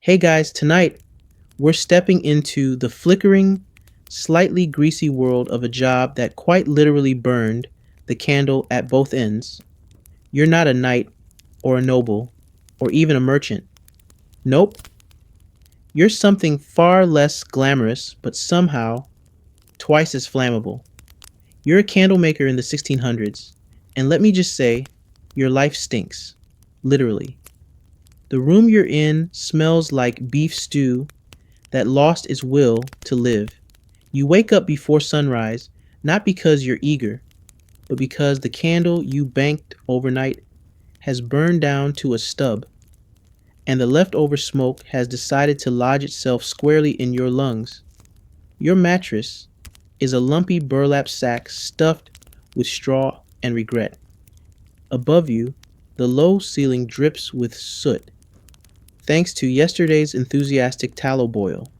Hey guys, tonight we're stepping into the flickering, slightly greasy world of a job that quite literally burned the candle at both ends. You're not a knight or a noble or even a merchant. Nope, you're something far less glamorous but somehow twice as flammable. You're a candle maker in the 1600s, and let me just say, your life stinks. Literally. The room you're in smells like beef stew that lost its will to live. You wake up before sunrise, not because you're eager, but because the candle you banked overnight has burned down to a stub, and the leftover smoke has decided to lodge itself squarely in your lungs. Your mattress is a lumpy burlap sack stuffed with straw and regret. Above you, the low ceiling drips with soot, thanks to yesterday's enthusiastic tallow boil.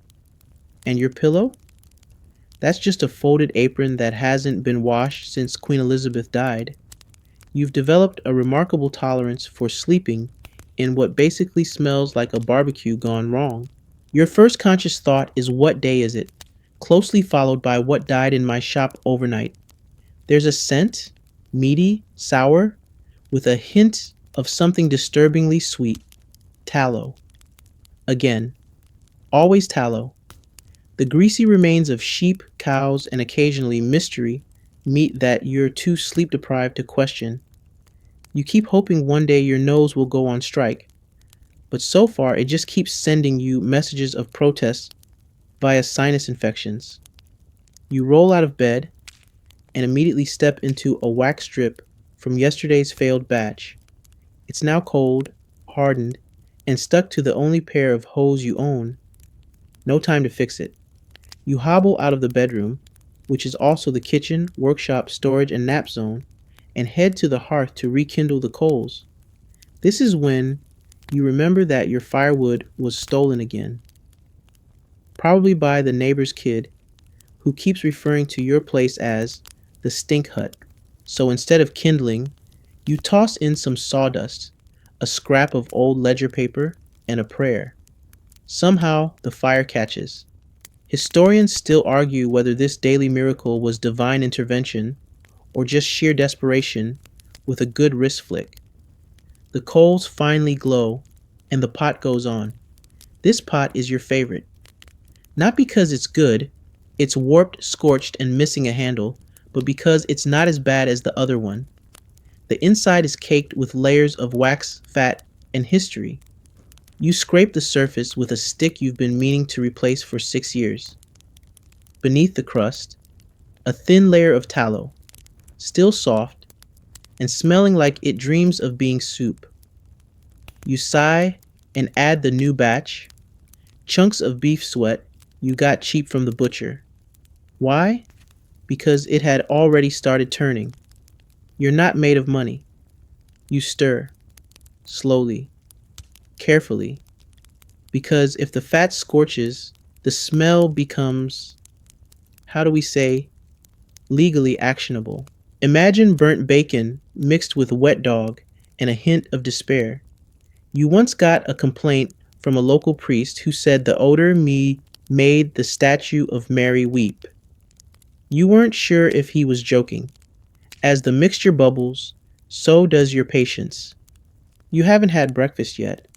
And your pillow? That's just a folded apron that hasn't been washed since Queen Elizabeth died. You've developed a remarkable tolerance for sleeping in what basically smells like a barbecue gone wrong. Your first conscious thought is what day is it, closely followed by what died in my shop overnight. There's a scent, meaty, sour, with a hint of something disturbingly sweet. Tallow. Again, always tallow. The greasy remains of sheep, cows, and occasionally mystery meat that you're too sleep deprived to question. You keep hoping one day your nose will go on strike, but so far it just keeps sending you messages of protest via sinus infections. You roll out of bed and immediately step into a wax strip from yesterday's failed batch. It's now cold, hardened, and stuck to the only pair of hose you own. No time to fix it. You hobble out of the bedroom, which is also the kitchen, workshop, storage, and nap zone, and head to the hearth to rekindle the coals. This is when you remember that your firewood was stolen again, probably by the neighbor's kid who keeps referring to your place as the stink hut. So instead of kindling, you toss in some sawdust, a scrap of old ledger paper, and a prayer. Somehow the fire catches. Historians still argue whether this daily miracle was divine intervention or just sheer desperation with a good wrist flick. The coals finally glow, and the pot goes on. This pot is your favorite. Not because it's good, it's warped, scorched, and missing a handle, but because it's not as bad as the other one. The inside is caked with layers of wax, fat, and history. You scrape the surface with a stick you've been meaning to replace for 6 years. Beneath the crust, a thin layer of tallow, still soft, and smelling like it dreams of being soup. You sigh and add the new batch, chunks of beef sweat you got cheap from the butcher. Why? Because it had already started turning. You're not made of money. You stir, slowly, carefully, because if the fat scorches, the smell becomes, how do we say, legally actionable. Imagine burnt bacon mixed with wet dog and a hint of despair. You once got a complaint from a local priest who said the odor made the statue of Mary weep. You weren't sure if he was joking. As the mixture bubbles, so does your patience. You haven't had breakfast yet,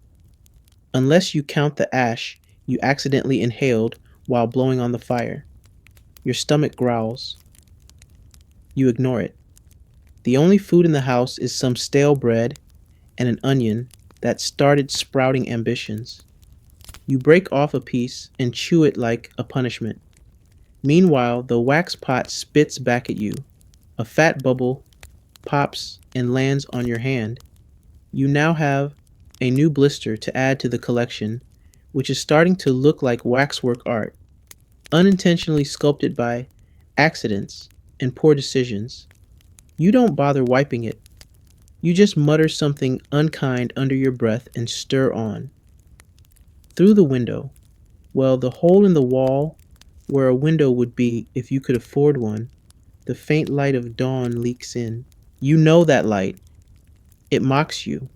unless you count the ash you accidentally inhaled while blowing on the fire. Your stomach growls. You ignore it. The only food in the house is some stale bread and an onion that started sprouting ambitions. You break off a piece and chew it like a punishment. Meanwhile, the wax pot spits back at you. A fat bubble pops and lands on your hand. You now have a new blister to add to the collection, which is starting to look like waxwork art, unintentionally sculpted by accidents and poor decisions. You don't bother wiping it. You just mutter something unkind under your breath and stir on. Through the window, well, the hole in the wall where a window would be if you could afford one, the faint light of dawn leaks in. You know that light. It mocks you,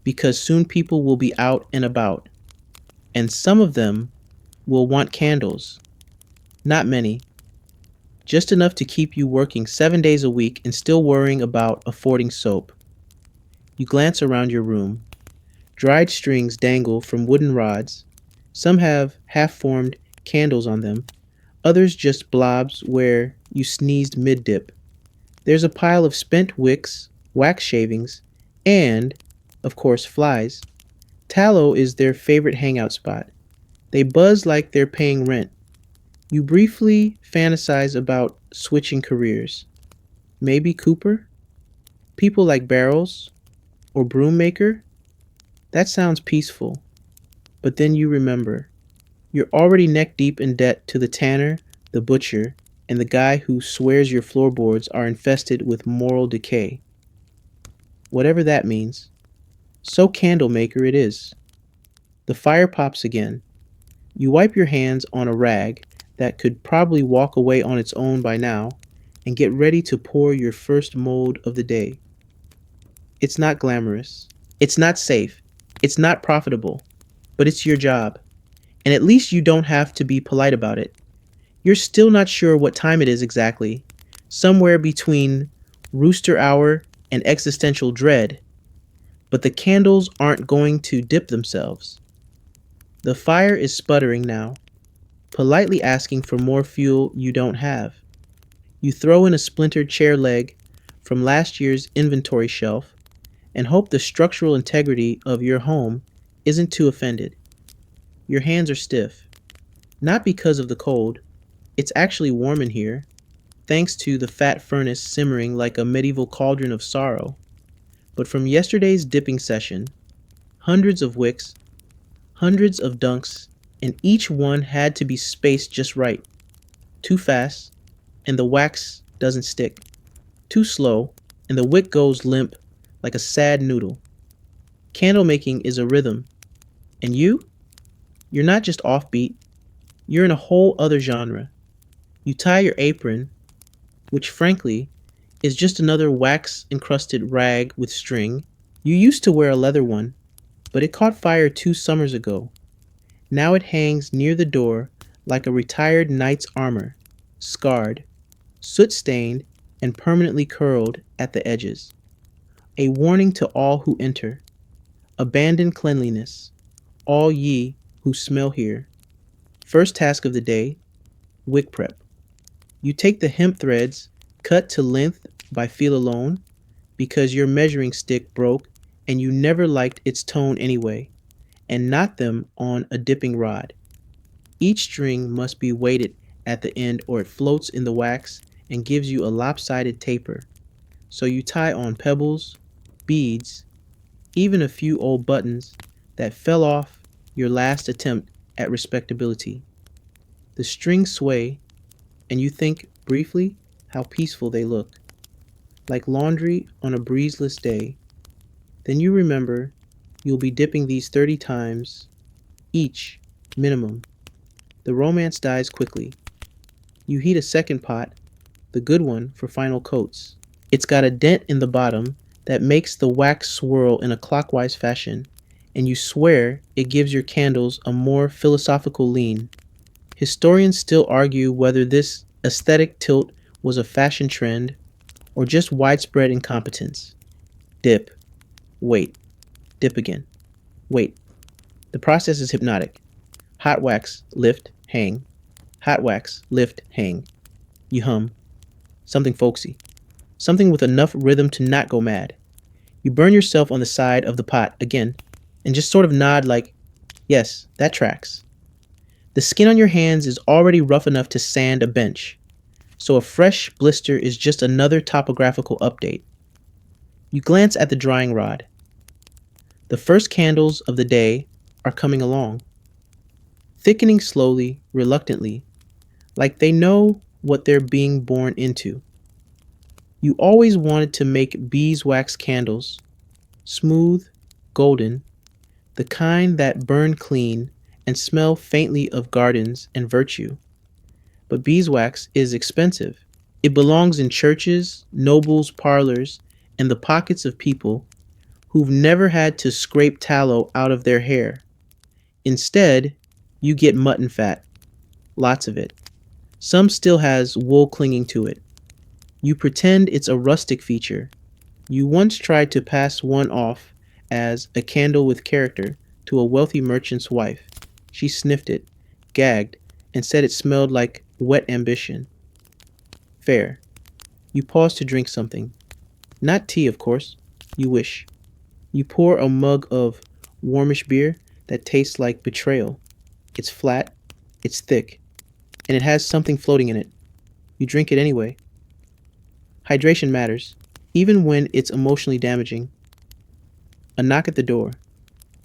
because soon people will be out and about. and some of them will want candles. Not many, just enough to keep you working 7 days a week and still worrying about affording soap. You glance around your room. Dried strings dangle from wooden rods. Some have half formed candles on them, others just blobs where you sneezed mid dip. There's a pile of spent wicks, wax shavings, and, of course, flies. Tallow is their favorite hangout spot. They buzz like they're paying rent. You briefly fantasize about switching careers. Maybe Cooper? People like Barrels? Or Broom Maker? That sounds peaceful. But then you remember. You're already neck deep in debt to the tanner, the butcher, and the guy who swears your floorboards are infested with moral decay. Whatever that means. So Candlemaker it is. The fire pops again. You wipe your hands on a rag that could probably walk away on its own by now and get ready to pour your first mold of the day. It's not glamorous. It's not safe. It's not profitable. But it's your job. And at least you don't have to be polite about it. You're still not sure what time it is exactly. Somewhere between rooster hour and existential dread. But the candles aren't going to dip themselves. The fire is sputtering now, politely asking for more fuel you don't have. You throw in a splintered chair leg from last year's inventory shelf and hope the structural integrity of your home isn't too offended. Your hands are stiff, not because of the cold. It's actually warm in here, thanks to the fat furnace simmering like a medieval cauldron of sorrow. But from yesterday's dipping session, hundreds of wicks, hundreds of dunks, and each one had to be spaced just right. Too fast, and the wax doesn't stick. Too slow, and the wick goes limp like a sad noodle. Candle making is a rhythm. And you? You're not just offbeat. You're in a whole other genre. You tie your apron, which frankly is just another wax-encrusted rag with string. You used to wear a leather one, but it caught fire 2 summers ago. Now it hangs near the door like a retired knight's armor, scarred, soot-stained, and permanently curled at the edges. A warning to all who enter. Abandon cleanliness, all ye who smell here. First task of the day, wick prep. You take the hemp threads, cut to length by feel alone, because your measuring stick broke and you never liked its tone anyway, and knot them on a dipping rod. Each string must be weighted at the end or it floats in the wax and gives you a lopsided taper. So you tie on pebbles, beads, even a few old buttons that fell off your last attempt at respectability. The strings sway, and you think briefly how peaceful they look, like laundry on a breezeless day. Then you remember you'll be dipping these 30 times, each, minimum. The romance dies quickly. You heat a second pot, the good one, for final coats. It's got a dent in the bottom that makes the wax swirl in a clockwise fashion, and you swear it gives your candles a more philosophical lean. Historians still argue whether this aesthetic tilt was a fashion trend or just widespread incompetence. Dip. Wait. Dip again. Wait. The process is hypnotic. Hot wax, lift, hang. Hot wax, lift, hang. You hum. Something folksy. Something with enough rhythm to not go mad. You burn yourself on the side of the pot again and just sort of nod like, yes, that tracks. The skin on your hands is already rough enough to sand a bench, so a fresh blister is just another topographical update. You glance at the drying rod. The first candles of the day are coming along, thickening slowly, reluctantly, like they know what they're being born into. You always wanted to make beeswax candles, smooth, golden, the kind that burn clean and smell faintly of gardens and virtue. But beeswax is expensive. It belongs in churches, nobles' parlors, and the pockets of people who've never had to scrape tallow out of their hair. Instead, you get mutton fat, lots of it. Some still has wool clinging to it. You pretend it's a rustic feature. You once tried to pass one off as a candle with character to a wealthy merchant's wife. She sniffed it, gagged, and said it smelled like wet ambition. Fair. You pause to drink something. Not tea, of course. You wish. You pour a mug of warmish beer that tastes like betrayal. It's flat, it's thick, and it has something floating in it. You drink it anyway. Hydration matters, even when it's emotionally damaging. A knock at the door.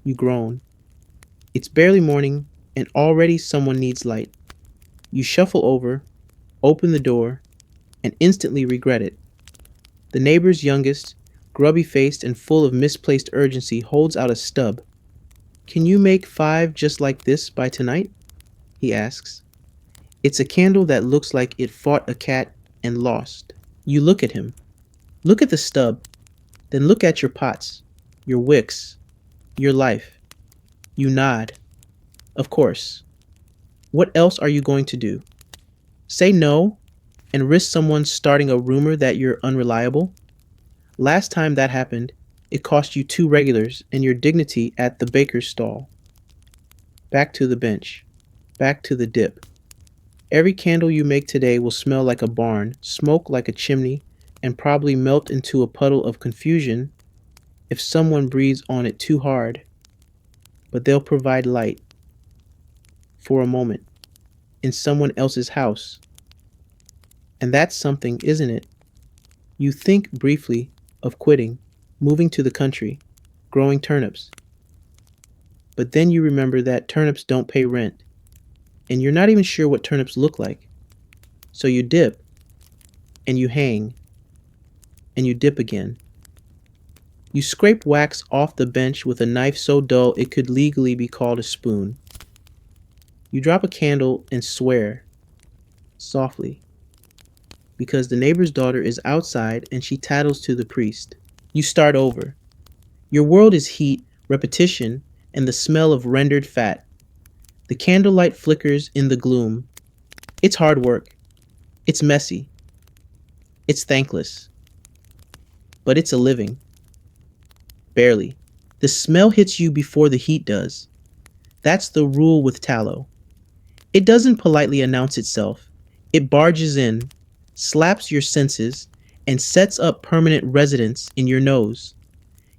You groan. It's barely morning, and already someone needs light. You shuffle over, open the door, and instantly regret it. The neighbor's youngest, grubby faced and full of misplaced urgency, holds out a stub. Can you make 5 just like this by tonight? He asks. It's a candle that looks like it fought a cat and lost. You look at him. Look at the stub. Then look at your pots, your wicks, your life. You nod. Of course. What else are you going to do? Say no and risk someone starting a rumor that you're unreliable? Last time that happened, it cost you 2 regulars and your dignity at the baker's stall. Back to the bench. Back to the dip. Every candle you make today will smell like a barn, smoke like a chimney, and probably melt into a puddle of confusion if someone breathes on it too hard. But they'll provide light. For a moment. In someone else's house. And that's something, isn't it? You think briefly of quitting, moving to the country, growing turnips. But then you remember that turnips don't pay rent, and you're not even sure what turnips look like. So you dip, and you hang, and you dip again. You scrape wax off the bench with a knife so dull it could legally be called a spoon. You drop a candle and swear, softly, because the neighbor's daughter is outside and she tattles to the priest. You start over. Your world is heat, repetition, and the smell of rendered fat. The candlelight flickers in the gloom. It's hard work. It's messy. It's thankless. But it's a living. Barely. The smell hits you before the heat does. That's the rule with tallow. It doesn't politely announce itself. It barges in, slaps your senses, and sets up permanent residence in your nose.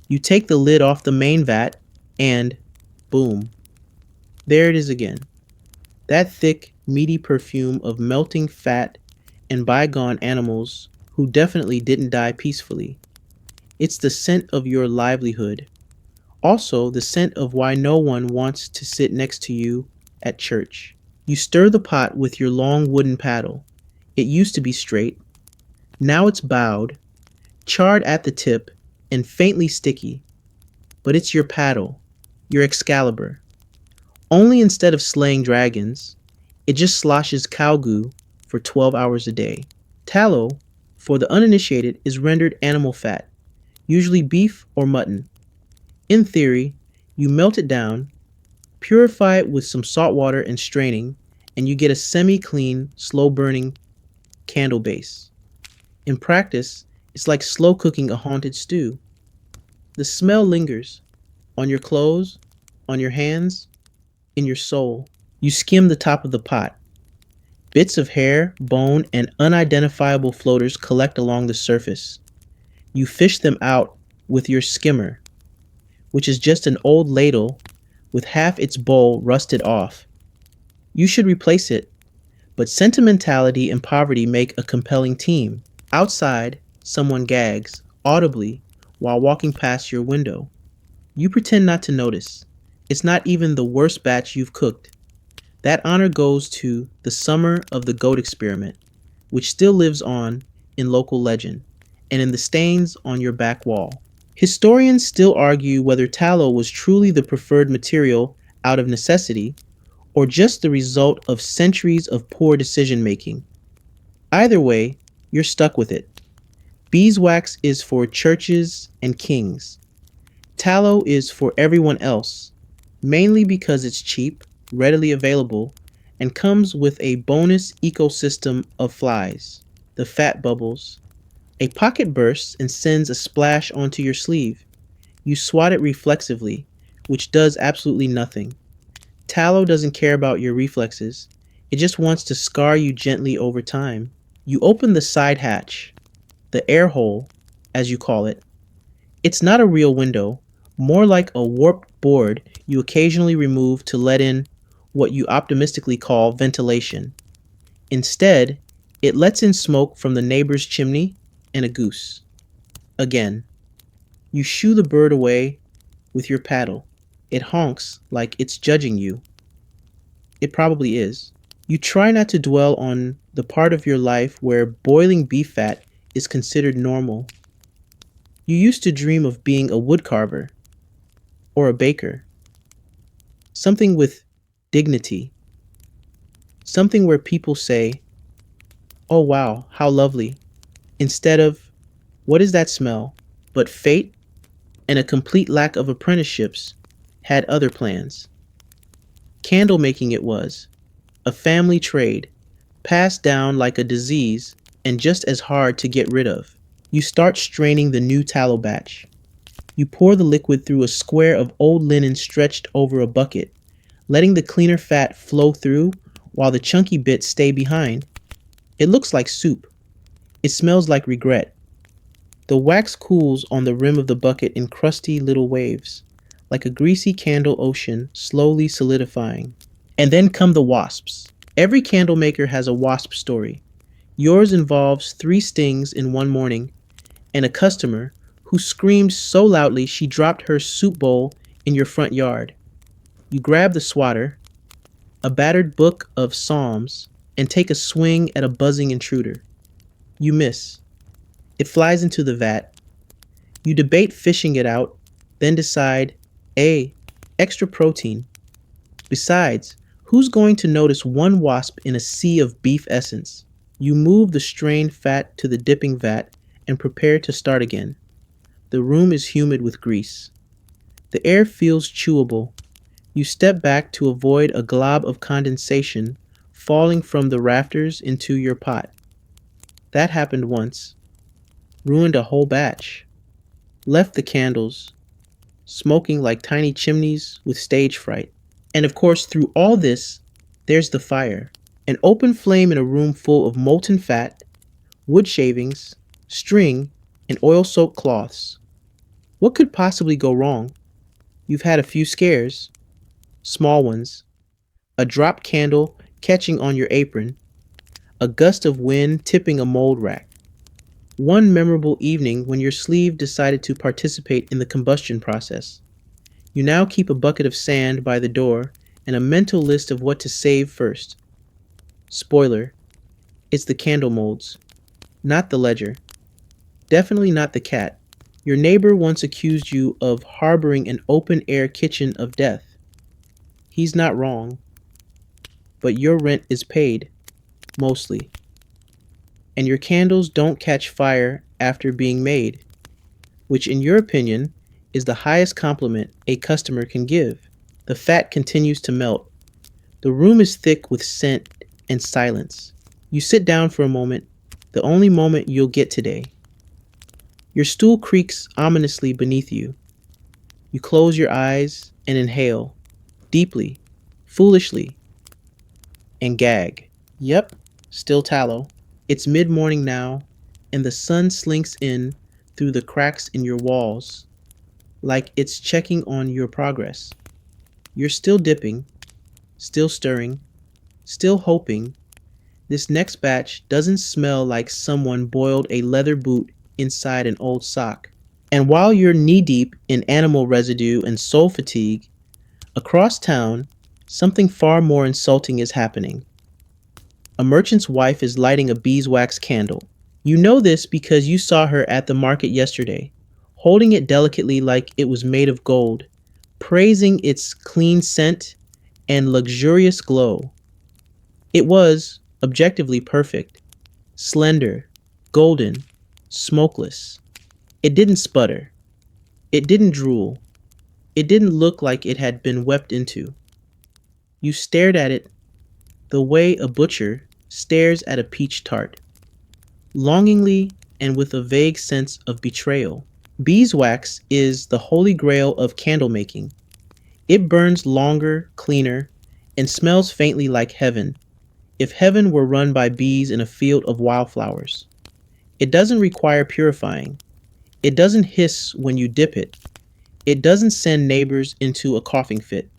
You take the lid off the main vat, and boom. There it is again. That thick, meaty perfume of melting fat and bygone animals who definitely didn't die peacefully. It's the scent of your livelihood. Also, the scent of why no one wants to sit next to you at church. You stir the pot with your long wooden paddle. It used to be straight. Now it's bowed, charred at the tip, and faintly sticky. But it's your paddle, your Excalibur. Only instead of slaying dragons, it just sloshes cow goo for 12 hours a day. Tallow, for the uninitiated, is rendered animal fat, usually beef or mutton. In theory, you melt it down, purify it with some salt water and straining, and you get a semi-clean, slow-burning candle base. In practice, it's like slow cooking a haunted stew. The smell lingers on your clothes, on your hands, in your soul. You skim the top of the pot. Bits of hair, bone, and unidentifiable floaters collect along the surface. You fish them out with your skimmer, which is just an old ladle with half its bowl rusted off. You should replace it, but sentimentality and poverty make a compelling team. Outside, someone gags, audibly, while walking past your window. You pretend not to notice. It's not even the worst batch you've cooked. That honor goes to the summer of the goat experiment, which still lives on in local legend, and in the stains on your back wall. Historians still argue whether tallow was truly the preferred material out of necessity, or just the result of centuries of poor decision-making. Either way, you're stuck with it. Beeswax is for churches and kings. Tallow is for everyone else. mainly because it's cheap, readily available, and comes with a bonus ecosystem of flies, the fat bubbles. A pocket bursts and sends a splash onto your sleeve. You swat it reflexively, which does absolutely nothing. Tallow doesn't care about your reflexes, it just wants to scar you gently over time. You open the side hatch, the air hole, as you call it. It's not a real window, more like a warped board you occasionally remove to let in what you optimistically call ventilation. Instead, it lets in smoke from the neighbor's chimney and a goose. Again, you shoo the bird away with your paddle. It honks like it's judging you. It probably is. You try not to dwell on the part of your life where boiling beef fat is considered normal. You used to dream of being a woodcarver or a baker, something with dignity, something where people say, "Oh wow, how lovely," instead of, "What is that smell?" But fate and a complete lack of apprenticeships had other plans. Candle making it was, a family trade, passed down like a disease and just as hard to get rid of. You start straining the new tallow batch. You pour the liquid through a square of old linen stretched over a bucket, letting the cleaner fat flow through while the chunky bits stay behind. It looks like soup. It smells like regret. The wax cools on the rim of the bucket in crusty little waves, like a greasy candle ocean slowly solidifying. And then come the wasps. Every candle maker has a wasp story. Yours involves 3 stings in one morning and a customer who screamed so loudly she dropped her soup bowl in your front yard. You grab the swatter, a battered book of psalms, and take a swing at a buzzing intruder. You miss. It flies into the vat. You debate fishing it out, then decide, A, extra protein. Besides, who's going to notice one wasp in a sea of beef essence? You move the strained fat to the dipping vat and prepare to start again. The room is humid with grease. The air feels chewable. You step back to avoid a glob of condensation falling from the rafters into your pot. That happened once. Ruined a whole batch. Left the candles, smoking like tiny chimneys with stage fright. And of course, through all this, there's the fire. An open flame in a room full of molten fat, wood shavings, string, and oil-soaked cloths. What could possibly go wrong? You've had a few scares, small ones. A dropped candle catching on your apron, a gust of wind tipping a mold rack. One memorable evening when your sleeve decided to participate in the combustion process. You now keep a bucket of sand by the door and a mental list of what to save first. Spoiler, it's the candle molds, not the ledger. Definitely not the cat. Your neighbor once accused you of harboring an open-air kitchen of death. He's not wrong, but your rent is paid, mostly. And your candles don't catch fire after being made, which in your opinion is the highest compliment a customer can give. The fat continues to melt. The room is thick with scent and silence. You sit down for a moment, the only moment you'll get today. Your stool creaks ominously beneath you. You close your eyes and inhale, deeply, foolishly, and gag. Yep, still tallow. It's mid-morning now, and the sun slinks in through the cracks in your walls, like it's checking on your progress. You're still dipping, still stirring, still hoping this next batch doesn't smell like someone boiled a leather boot inside an old sock. And while you're knee-deep in animal residue and soul fatigue, across town, something far more insulting is happening. A merchant's wife is lighting a beeswax candle. You know this because you saw her at the market yesterday, holding it delicately like it was made of gold, praising its clean scent and luxurious glow. It was, objectively perfect, slender, golden, smokeless. It didn't sputter. It didn't drool. It didn't look like it had been wept into. You stared at it the way a butcher stares at a peach tart, longingly and with a vague sense of betrayal. Beeswax is the holy grail of candle making. It burns longer, cleaner, and smells faintly like heaven, if heaven were run by bees in a field of wildflowers. It doesn't require purifying. It doesn't hiss when you dip it. It doesn't send neighbors into a coughing fit.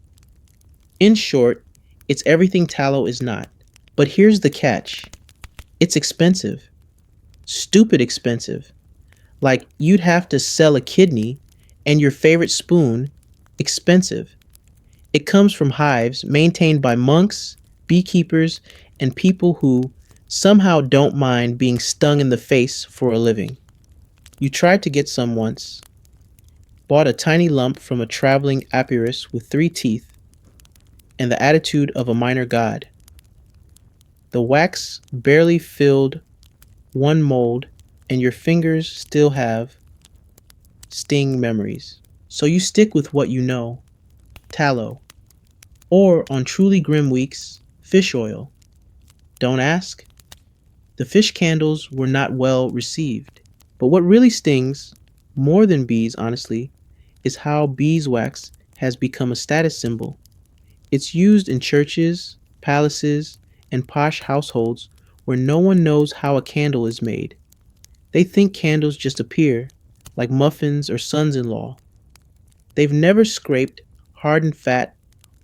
In short, it's everything tallow is not. But here's the catch: it's expensive. Stupid expensive. Like you'd have to sell a kidney and your favorite spoon. Expensive. It comes from hives maintained by monks, beekeepers, and people who somehow don't mind being stung in the face for a living. You tried to get some once, bought a tiny lump from a traveling apiarist with 3 teeth and the attitude of a minor god. The wax barely filled one mold, and your fingers still have sting memories. So you stick with what you know: tallow, or on truly grim weeks, fish oil. Don't ask. The fish candles were not well received. But what really stings, more than bees, honestly, is how beeswax has become a status symbol. It's used in churches, palaces, and posh households where no one knows how a candle is made. They think candles just appear, like muffins or sons in law. They've never scraped hardened fat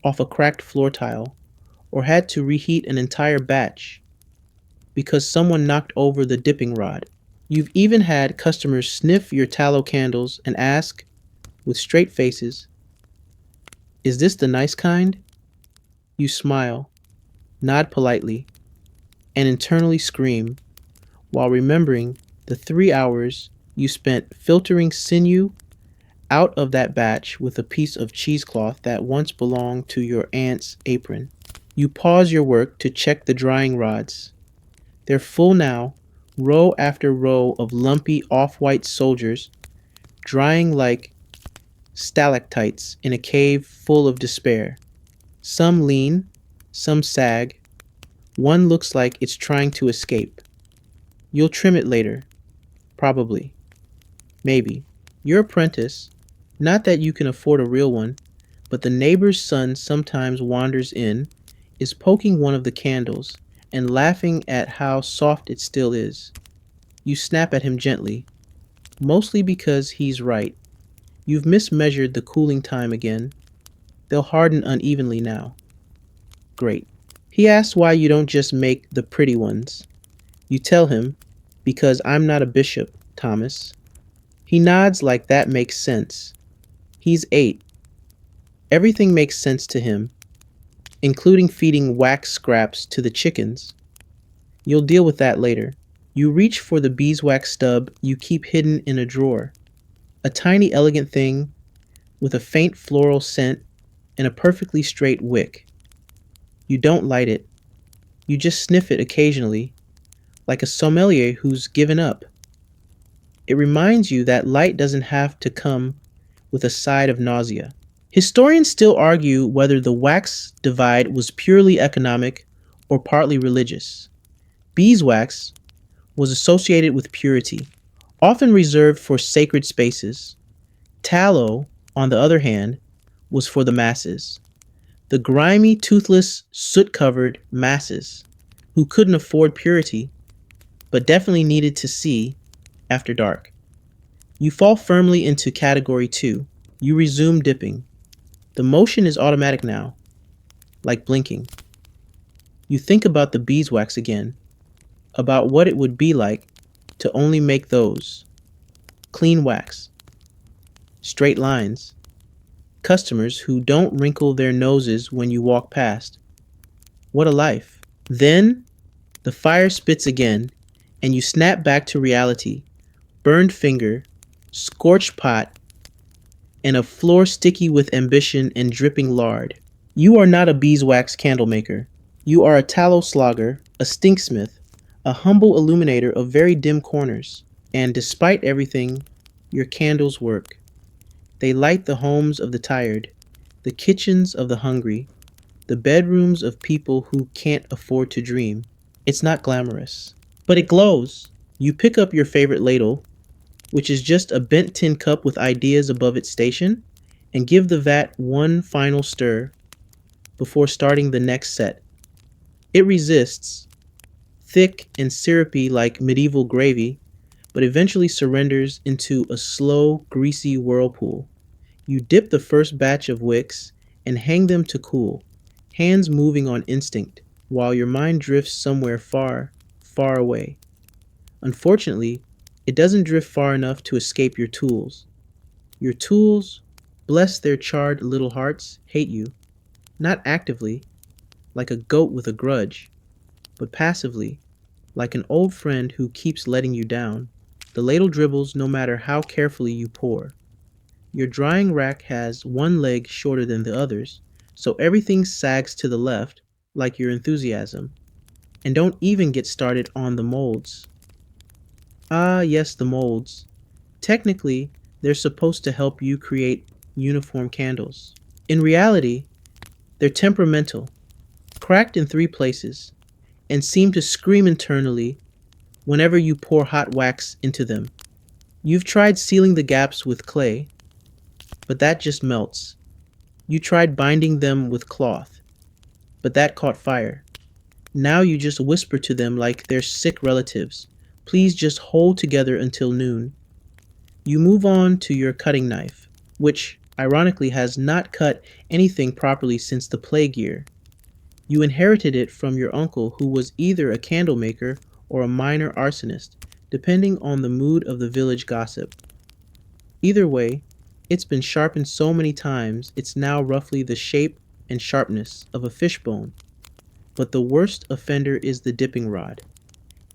off a cracked floor tile or had to reheat an entire batch because someone knocked over the dipping rod. You've even had customers sniff your tallow candles and ask, with straight faces, "Is this the nice kind?" You smile, nod politely, and internally scream while remembering the 3 hours you spent filtering sinew out of that batch with a piece of cheesecloth that once belonged to your aunt's apron. You pause your work to check the drying rods. They're full now, row after row of lumpy off-white soldiers drying like stalactites in a cave full of despair. Some lean, some sag. One looks like it's trying to escape. You'll trim it later. Probably. Maybe. Your apprentice, not that you can afford a real one, but the neighbor's son sometimes wanders in, is poking one of the candles and laughing at how soft it still is. You snap at him gently, mostly because he's right. You've mismeasured the cooling time again. They'll harden unevenly now. Great. He asks why you don't just make the pretty ones. You tell him, "Because I'm not a bishop, Thomas." He nods like that makes sense. He's 8. Everything makes sense to him, including feeding wax scraps to the chickens. You'll deal with that later. You reach for the beeswax stub you keep hidden in a drawer. A tiny elegant thing with a faint floral scent and a perfectly straight wick. You don't light it. You just sniff it occasionally, like a sommelier who's given up. It reminds you that light doesn't have to come with a side of nausea. Historians still argue whether the wax divide was purely economic or partly religious. Beeswax was associated with purity, often reserved for sacred spaces. Tallow, on the other hand, was for the masses. The grimy, toothless, soot-covered masses who couldn't afford purity, but definitely needed to see after dark. You fall firmly into category 2. You resume dipping. The motion is automatic now, like blinking. You think about the beeswax again, about what it would be like to only make those. Clean wax, straight lines, customers who don't wrinkle their noses when you walk past. What a life. Then the fire spits again, and you snap back to reality. Burned finger, scorched pot, and a floor sticky with ambition and dripping lard. You are not a beeswax candle maker. You are a tallow slogger, a stinksmith, a humble illuminator of very dim corners. And despite everything, your candles work. They light the homes of the tired, the kitchens of the hungry, the bedrooms of people who can't afford to dream. It's not glamorous, but it glows. You pick up your favorite ladle, which is just a bent tin cup with ideas above its station, and give the vat one final stir before starting the next set. It resists, thick and syrupy like medieval gravy, but eventually surrenders into a slow, greasy whirlpool. You dip the first batch of wicks and hang them to cool, hands moving on instinct, while your mind drifts somewhere far, far away. Unfortunately, it doesn't drift far enough to escape your tools. Your tools, bless their charred little hearts, hate you, not actively, like a goat with a grudge, but passively, like an old friend who keeps letting you down. The ladle dribbles no matter how carefully you pour. Your drying rack has one leg shorter than the others, so everything sags to the left, like your enthusiasm. And don't even get started on the molds. Ah, yes, the molds. Technically, they're supposed to help you create uniform candles. In reality, they're temperamental, cracked in three places, and seem to scream internally whenever you pour hot wax into them. You've tried sealing the gaps with clay, but that just melts. You tried binding them with cloth, but that caught fire. Now you just whisper to them like they're sick relatives. Please just hold together until noon. You move on to your cutting knife, which ironically has not cut anything properly since the plague year. You inherited it from your uncle, who was either a candle maker or a minor arsonist, depending on the mood of the village gossip. Either way, it's been sharpened so many times it's now roughly the shape and sharpness of a fishbone. But the worst offender is the dipping rod.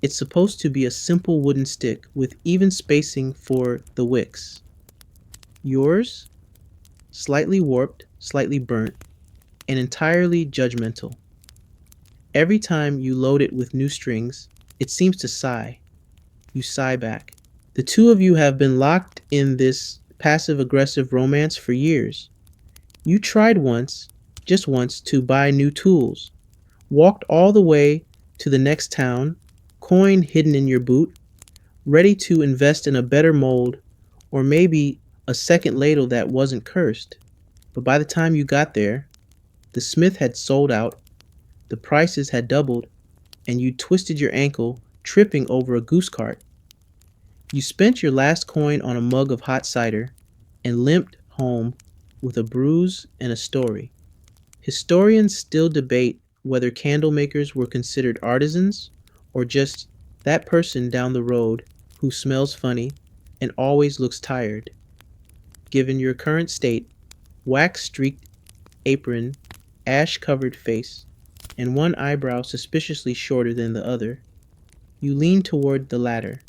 It's supposed to be a simple wooden stick with even spacing for the wicks. Yours? Slightly warped, slightly burnt, and entirely judgmental. Every time you load it with new strings, it seems to sigh. You sigh back. The two of you have been locked in this passive-aggressive romance for years. You tried once, just once, to buy new tools, walked all the way to the next town, coin hidden in your boot, ready to invest in a better mold or maybe a second ladle that wasn't cursed. But by the time you got there, the smith had sold out, the prices had doubled, and you twisted your ankle tripping over a goose cart. You spent your last coin on a mug of hot cider and limped home with a bruise and a story. Historians still debate whether candle makers were considered artisans or just that person down the road who smells funny and always looks tired. Given your current state, wax-streaked apron, ash-covered face, and one eyebrow suspiciously shorter than the other, you lean toward the latter.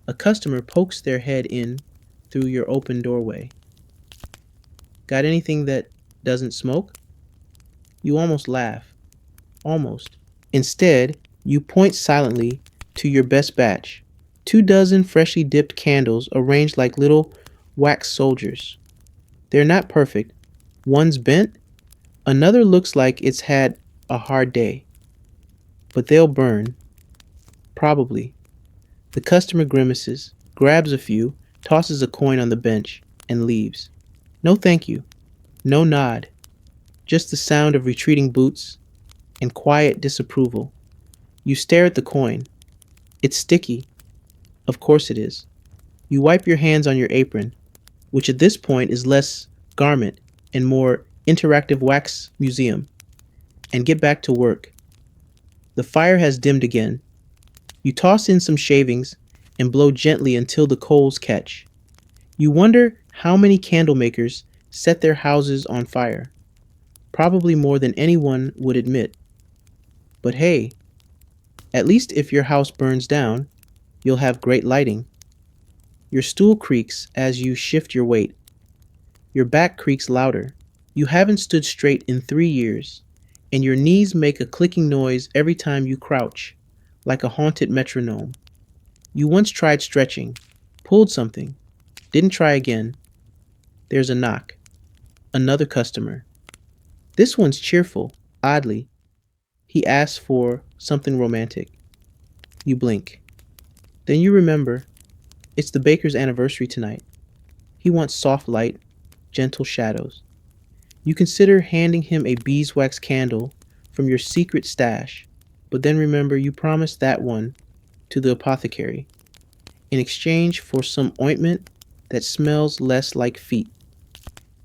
A customer pokes their head in through your open doorway. Got anything that doesn't smoke? You almost laugh. Almost. Instead, you point silently to your best batch. 24 freshly dipped candles arranged like little wax soldiers. They're not perfect. One's bent, another looks like it's had a hard day. But they'll burn. Probably. The customer grimaces, grabs a few, tosses a coin on the bench, and leaves. No thank you. No nod. Just the sound of retreating boots and quiet disapproval. You stare at the coin. It's sticky. Of course it is. You wipe your hands on your apron, which at this point is less garment and more interactive wax museum, and get back to work. The fire has dimmed again. You toss in some shavings and blow gently until the coals catch. You wonder how many candle makers set their houses on fire. Probably more than anyone would admit. But hey, at least if your house burns down, you'll have great lighting. Your stool creaks as you shift your weight. Your back creaks louder. You haven't stood straight in 3 years, and your knees make a clicking noise every time you crouch, like a haunted metronome. You once tried stretching, pulled something, didn't try again. There's a knock. Another customer. This one's cheerful, oddly. He asks for something romantic. You blink. Then you remember it's the baker's anniversary tonight. He wants soft light, gentle shadows. You consider handing him a beeswax candle from your secret stash, but then remember you promised that one to the apothecary in exchange for some ointment that smells less like feet.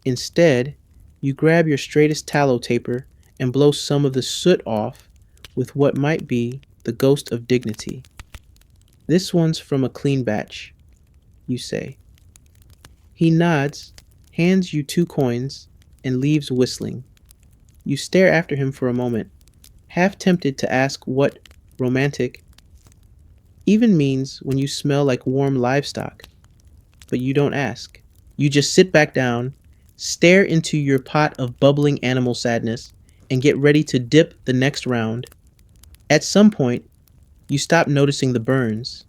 Instead, you grab your straightest tallow taper and blow some of the soot off with what might be the ghost of dignity. This one's from a clean batch, you say. He nods, hands you 2 coins, and leaves whistling. You stare after him for a moment, half tempted to ask what romantic even means when you smell like warm livestock. But you don't ask. You just sit back down, stare into your pot of bubbling animal sadness, and get ready to dip the next round. At some point, you stop noticing the burns.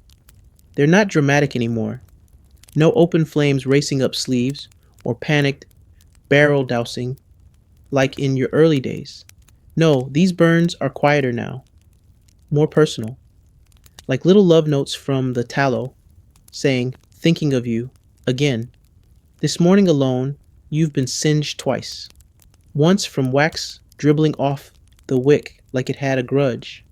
They're not dramatic anymore. No open flames racing up sleeves or panicked barrel dousing like in your early days. No, these burns are quieter now, more personal, like little love notes from the tallow saying, thinking of you, again. This morning alone, you've been singed twice. Once from wax dribbling off the wick like it had a grudge.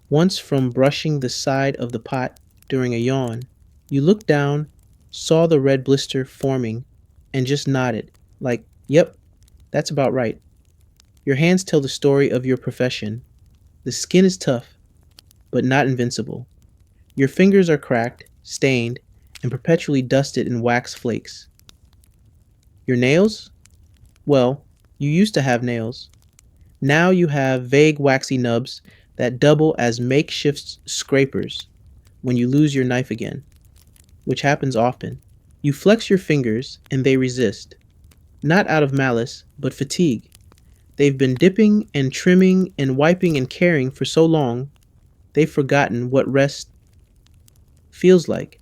Once from brushing the side of the pot during a yawn. You looked down, saw the red blister forming, and just nodded, like, yep, that's about right. Your hands tell the story of your profession. The skin is tough, but not invincible. Your fingers are cracked, stained, and perpetually dusted in wax flakes. Your nails? Well, you used to have nails. Now you have vague waxy nubs that double as makeshift scrapers when you lose your knife again, which happens often. You flex your fingers and they resist, not out of malice, but fatigue. They've been dipping and trimming and wiping and caring for so long, they've forgotten what rest feels like.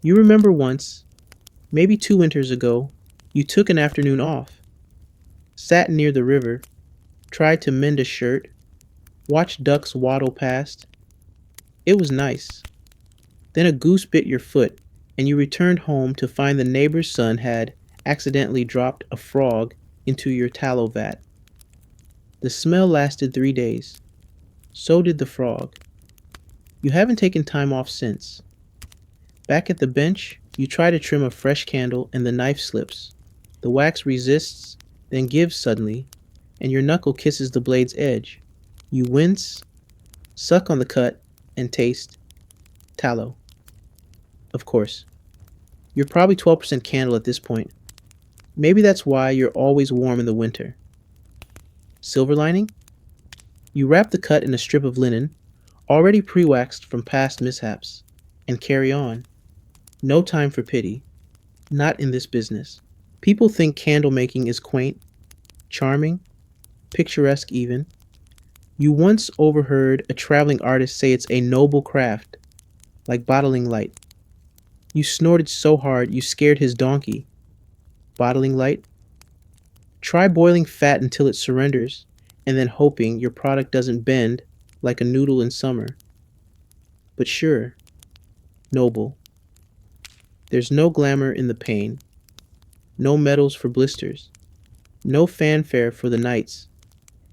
You remember once, maybe 2 winters ago, you took an afternoon off, sat near the river, tried to mend a shirt, watched ducks waddle past. It was nice. Then a goose bit your foot, and you returned home to find the neighbor's son had accidentally dropped a frog into your tallow vat. The smell lasted 3 days. So did the frog. You haven't taken time off since. Back at the bench, you try to trim a fresh candle and the knife slips. The wax resists, then gives suddenly, and your knuckle kisses the blade's edge. You wince, suck on the cut, and taste tallow. Of course. You're probably 12% candle at this point. Maybe that's why you're always warm in the winter. Silver lining? You wrap the cut in a strip of linen, already pre-waxed from past mishaps, and carry on. No time for pity. Not in this business. People think candle making is quaint, charming, picturesque even. You once overheard a traveling artist say it's a noble craft, like bottling light. You snorted so hard you scared his donkey. Bottling light? Try boiling fat until it surrenders, and then hoping your product doesn't bend like a noodle in summer. But sure, noble. There's no glamour in the pain, no medals for blisters, no fanfare for the nights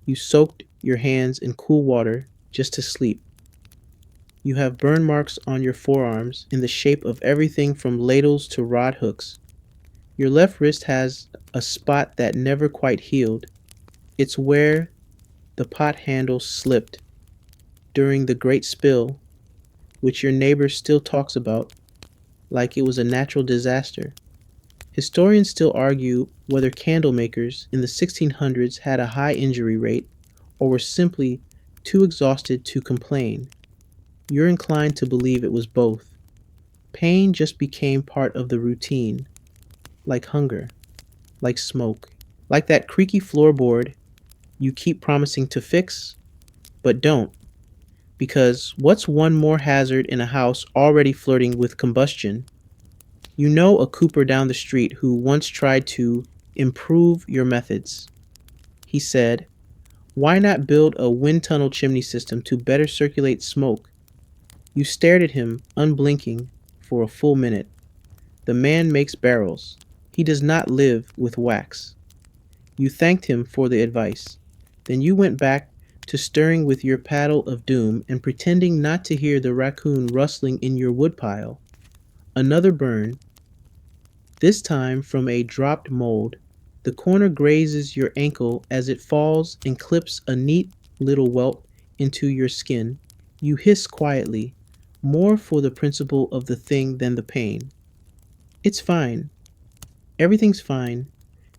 you soaked your hands in cool water just to sleep. You have burn marks on your forearms in the shape of everything from ladles to rod hooks. Your left wrist has a spot that never quite healed. It's where the pot handle slipped during the great spill, which your neighbor still talks about like it was a natural disaster. Historians still argue whether candle makers in the 1600s had a high injury rate or were simply too exhausted to complain. You're inclined to believe it was both. Pain just became part of the routine, like hunger, like smoke, like that creaky floorboard you keep promising to fix, but don't. Because what's one more hazard in a house already flirting with combustion? You know a cooper down the street who once tried to improve your methods. He said, "Why not build a wind tunnel chimney system to better circulate smoke?" You stared at him, unblinking, for a full minute. The man makes barrels. He does not live with wax. You thanked him for the advice. Then you went back to stirring with your paddle of doom and pretending not to hear the raccoon rustling in your woodpile. Another burn, this time from a dropped mold. The corner grazes your ankle as it falls and clips a neat little welt into your skin. You hiss quietly, more for the principle of the thing than the pain. It's fine. Everything's fine.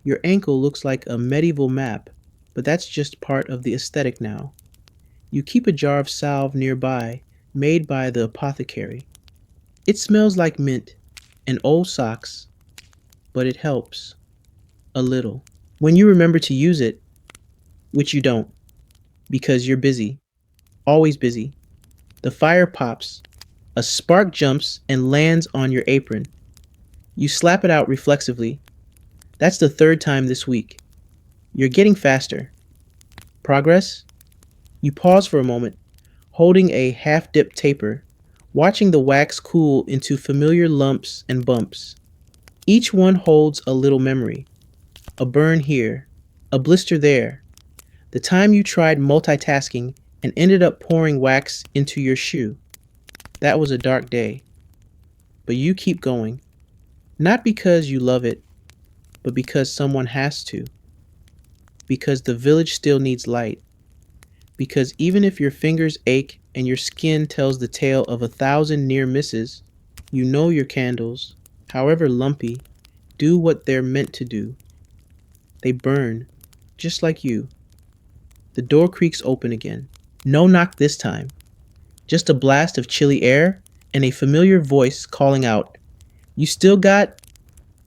Your ankle looks like a medieval map, but that's just part of the aesthetic now. You keep a jar of salve nearby, made by the apothecary. It smells like mint and old socks, but it helps. A little. When you remember to use it, which you don't, because you're busy, always busy, the fire pops, a spark jumps and lands on your apron. You slap it out reflexively. That's the third time this week. You're getting faster. Progress? You pause for a moment, holding a half-dipped taper, watching the wax cool into familiar lumps and bumps. Each one holds a little memory. A burn here, a blister there. The time you tried multitasking and ended up pouring wax into your shoe. That was a dark day. But you keep going. Not because you love it, but because someone has to. Because the village still needs light. Because even if your fingers ache and your skin tells the tale of 1,000 near misses, you know your candles, however lumpy, do what they're meant to do. They burn, just like you. The door creaks open again. No knock this time. Just a blast of chilly air and a familiar voice calling out, "You still got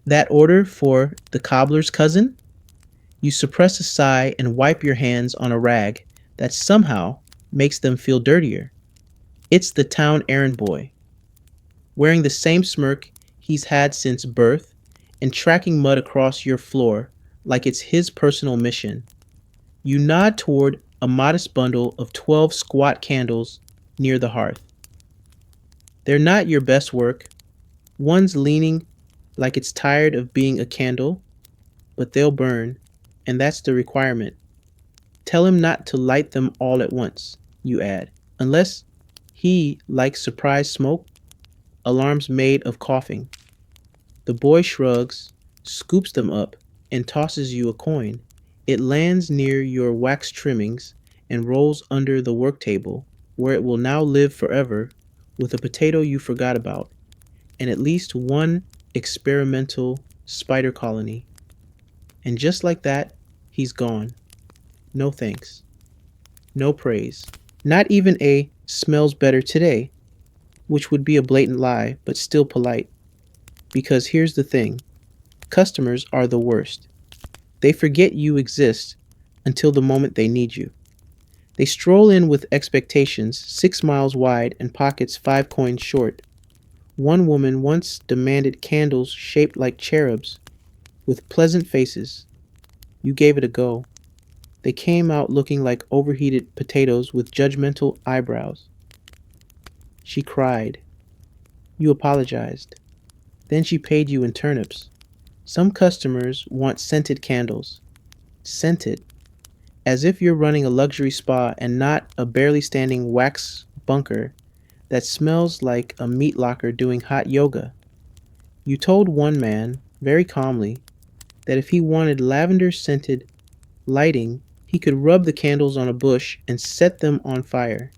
that order for the cobbler's cousin?" You suppress a sigh and wipe your hands on a rag that somehow makes them feel dirtier. It's the town errand boy, wearing the same smirk he's had since birth and tracking mud across your floor like it's his personal mission. You nod toward a modest bundle of 12 squat candles near the hearth. They're not your best work. One's leaning like it's tired of being a candle, but they'll burn, and that's the requirement. Tell him not to light them all at once, you add, unless he likes surprise smoke, alarms made of coughing. The boy shrugs, scoops them up, and tosses you a coin. It lands near your wax trimmings and rolls under the work table, where it will now live forever with a potato you forgot about, and at least one experimental spider colony. And just like that, he's gone. No thanks. No praise. Not even a "smells better today," which would be a blatant lie, but still polite. Because here's the thing, customers are the worst. They forget you exist until the moment they need you. They stroll in with expectations 6 miles wide and pockets 5 coins short. One woman once demanded candles shaped like cherubs with pleasant faces. You gave it a go. They came out looking like overheated potatoes with judgmental eyebrows. She cried. You apologized. Then she paid you in turnips. Some customers want scented candles. Scented. As if you're running a luxury spa and not a barely standing wax bunker that smells like a meat locker doing hot yoga. You told one man, very calmly, that if he wanted lavender-scented lighting, he could rub the candles on a bush and set them on fire.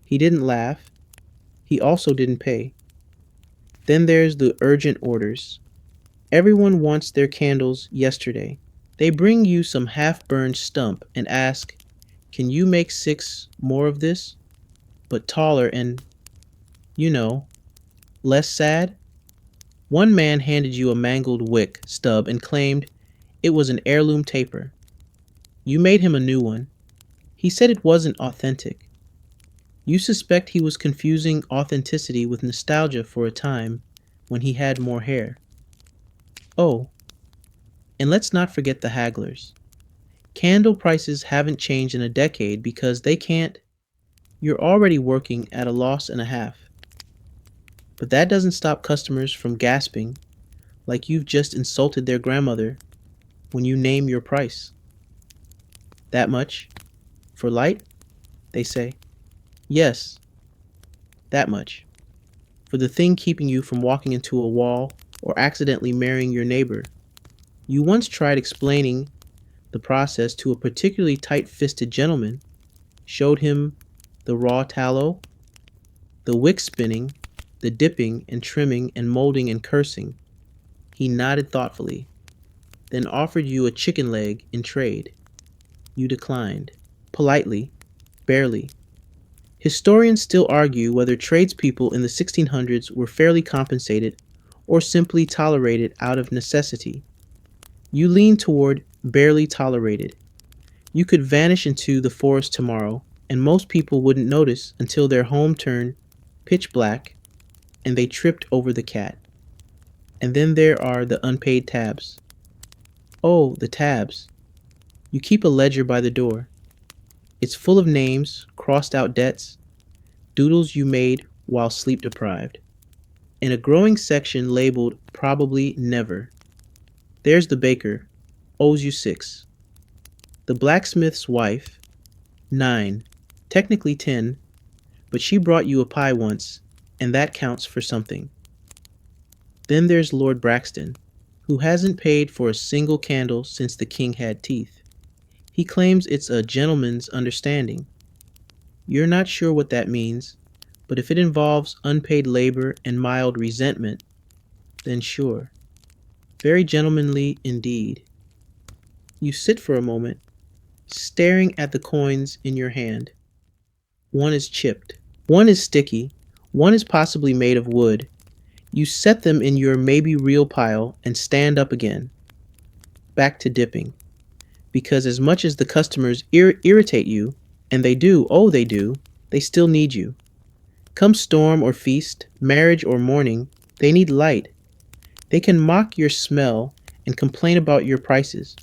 He didn't laugh. He also didn't pay. Then there's the urgent orders. Everyone wants their candles yesterday. They bring you some half-burned stump and ask, "Can you make 6 more of this? But taller and, you know, less sad?" One man handed you a mangled wick stub and claimed it was an heirloom taper. You made him a new one. He said it wasn't authentic. You suspect he was confusing authenticity with nostalgia for a time, when he had more hair. Oh, and let's not forget the hagglers. Candle prices haven't changed in a decade because they can't. You're already working at a loss and a half. But that doesn't stop customers from gasping like you've just insulted their grandmother when you name your price. That much? For light? They say. Yes, that much. For the thing keeping you from walking into a wall or accidentally marrying your neighbor. You once tried explaining the process to a particularly tight-fisted gentleman, showed him the raw tallow, the wick spinning, the dipping and trimming and molding and cursing. He nodded thoughtfully, then offered you a chicken leg in trade. You declined. Politely, barely. Historians still argue whether tradespeople in the 1600s were fairly compensated or simply tolerated out of necessity. You lean toward barely tolerated. You could vanish into the forest tomorrow, and most people wouldn't notice until their home turned pitch black and they tripped over the cat. And then there are the unpaid tabs. Oh, the tabs. You keep a ledger by the door. It's full of names, crossed out debts, doodles you made while sleep deprived, and a growing section labeled probably never. There's the baker, owes you 6. The blacksmith's wife, 9, technically 10, but she brought you a pie once, and that counts for something. Then there's Lord Braxton, who hasn't paid for a single candle since the king had teeth. He claims it's a gentleman's understanding. You're not sure what that means, but if it involves unpaid labor and mild resentment, then sure. Very gentlemanly indeed. You sit for a moment, staring at the coins in your hand. One is chipped, one is sticky, one is possibly made of wood. You set them in your maybe real pile and stand up again. Back to dipping. Because as much as the customers irritate you, and they do, oh they do, they still need you. Come storm or feast, marriage or mourning, they need light. They can mock your smell and complain about your prices,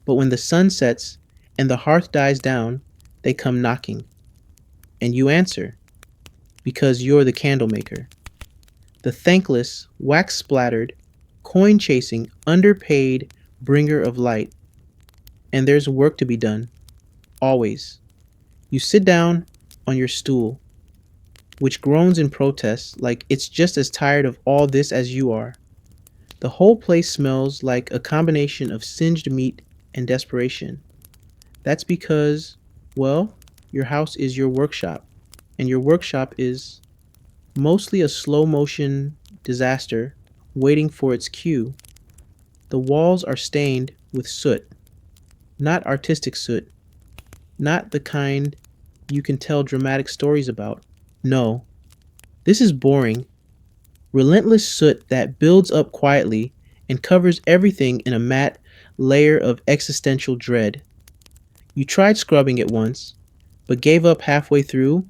but when the sun sets and the hearth dies down, they come knocking. And you answer, because you're the candle maker. The thankless, wax-splattered, coin-chasing, underpaid bringer of light. And there's work to be done. Always. You sit down on your stool, which groans in protest like it's just as tired of all this as you are. The whole place smells like a combination of singed meat and desperation. That's because, well, your house is your workshop, and your workshop is mostly a slow-motion disaster waiting for its cue. The walls are stained with soot. Not artistic soot. Not the kind you can tell dramatic stories about. No. This is boring. Relentless soot that builds up quietly and covers everything in a matte layer of existential dread. You tried scrubbing it once, but gave up halfway through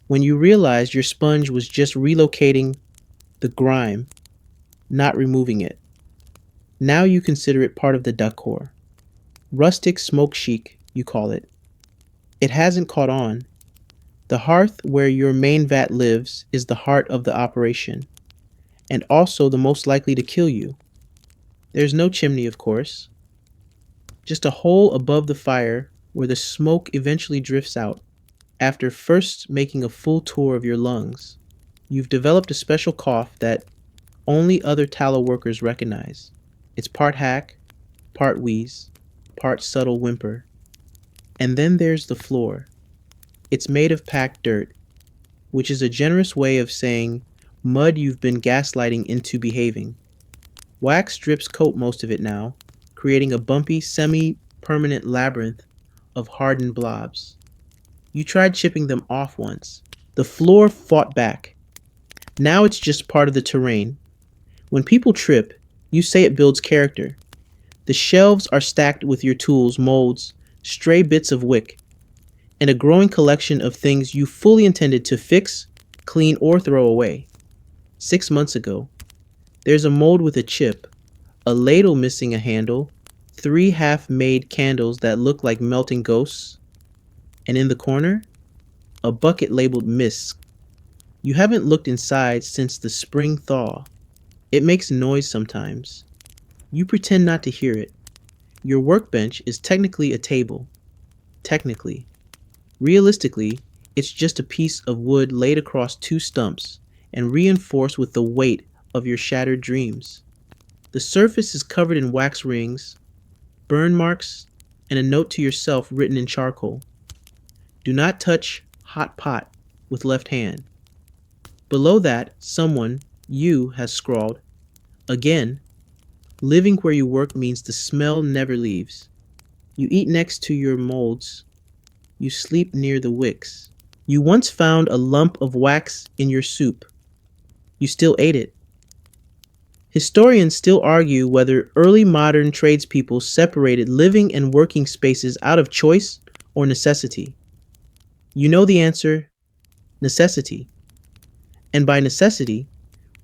when you realized your sponge was just relocating the grime, not removing it. Now you consider it part of the decor. Rustic smoke chic, you call it. It hasn't caught on. The hearth where your main vat lives is the heart of the operation, and also the most likely to kill you. There's no chimney, of course. Just a hole above the fire where the smoke eventually drifts out. After first making a full tour of your lungs, you've developed a special cough that only other tallow workers recognize. It's part hack, part wheeze, part subtle whimper. And then there's the floor. It's made of packed dirt, which is a generous way of saying mud you've been gaslighting into behaving. Wax strips coat most of it now, creating a bumpy, semi-permanent labyrinth of hardened blobs. You tried chipping them off once. The floor fought back. Now it's just part of the terrain. When people trip, you say it builds character. The shelves are stacked with your tools, molds, stray bits of wick, and a growing collection of things you fully intended to fix, clean, or throw away. 6 months ago, There's a mold with a chip, a ladle missing a handle, three half made candles that look like melting ghosts, and in the corner, a bucket labeled Mist. You haven't looked inside since the spring thaw. It makes noise sometimes. You pretend not to hear it. Your workbench is technically a table. Technically. Realistically, it's just a piece of wood laid across two stumps and reinforced with the weight of your shattered dreams. The surface is covered in wax rings, burn marks, and a note to yourself written in charcoal. Do not touch hot pot with left hand. Below that, someone, you, has scrawled, again, living where you work means the smell never leaves. You eat next to your molds. You sleep near the wicks. You once found a lump of wax in your soup. You still ate it. Historians still argue whether early modern tradespeople separated living and working spaces out of choice or necessity. You know the answer: necessity. And by necessity,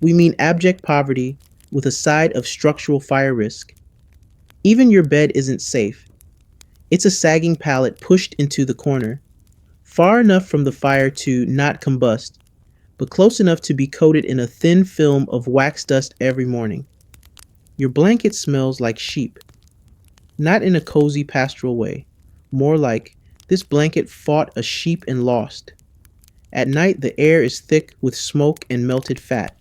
we mean abject poverty with a side of structural fire risk. Even your bed isn't safe. It's a sagging pallet pushed into the corner, far enough from the fire to not combust, but close enough to be coated in a thin film of wax dust every morning. Your blanket smells like sheep, not in a cozy pastoral way, more like this blanket fought a sheep and lost. At night, the air is thick with smoke and melted fat.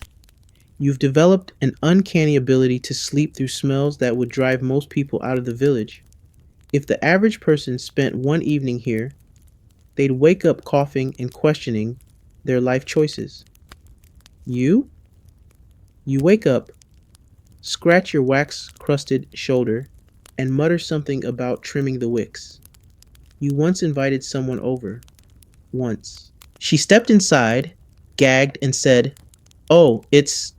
You've developed an uncanny ability to sleep through smells that would drive most people out of the village. If the average person spent one evening here, they'd wake up coughing and questioning their life choices. You? You wake up, scratch your wax-crusted shoulder, and mutter something about trimming the wicks. You once invited someone over. Once. She stepped inside, gagged, and said, "Oh, it's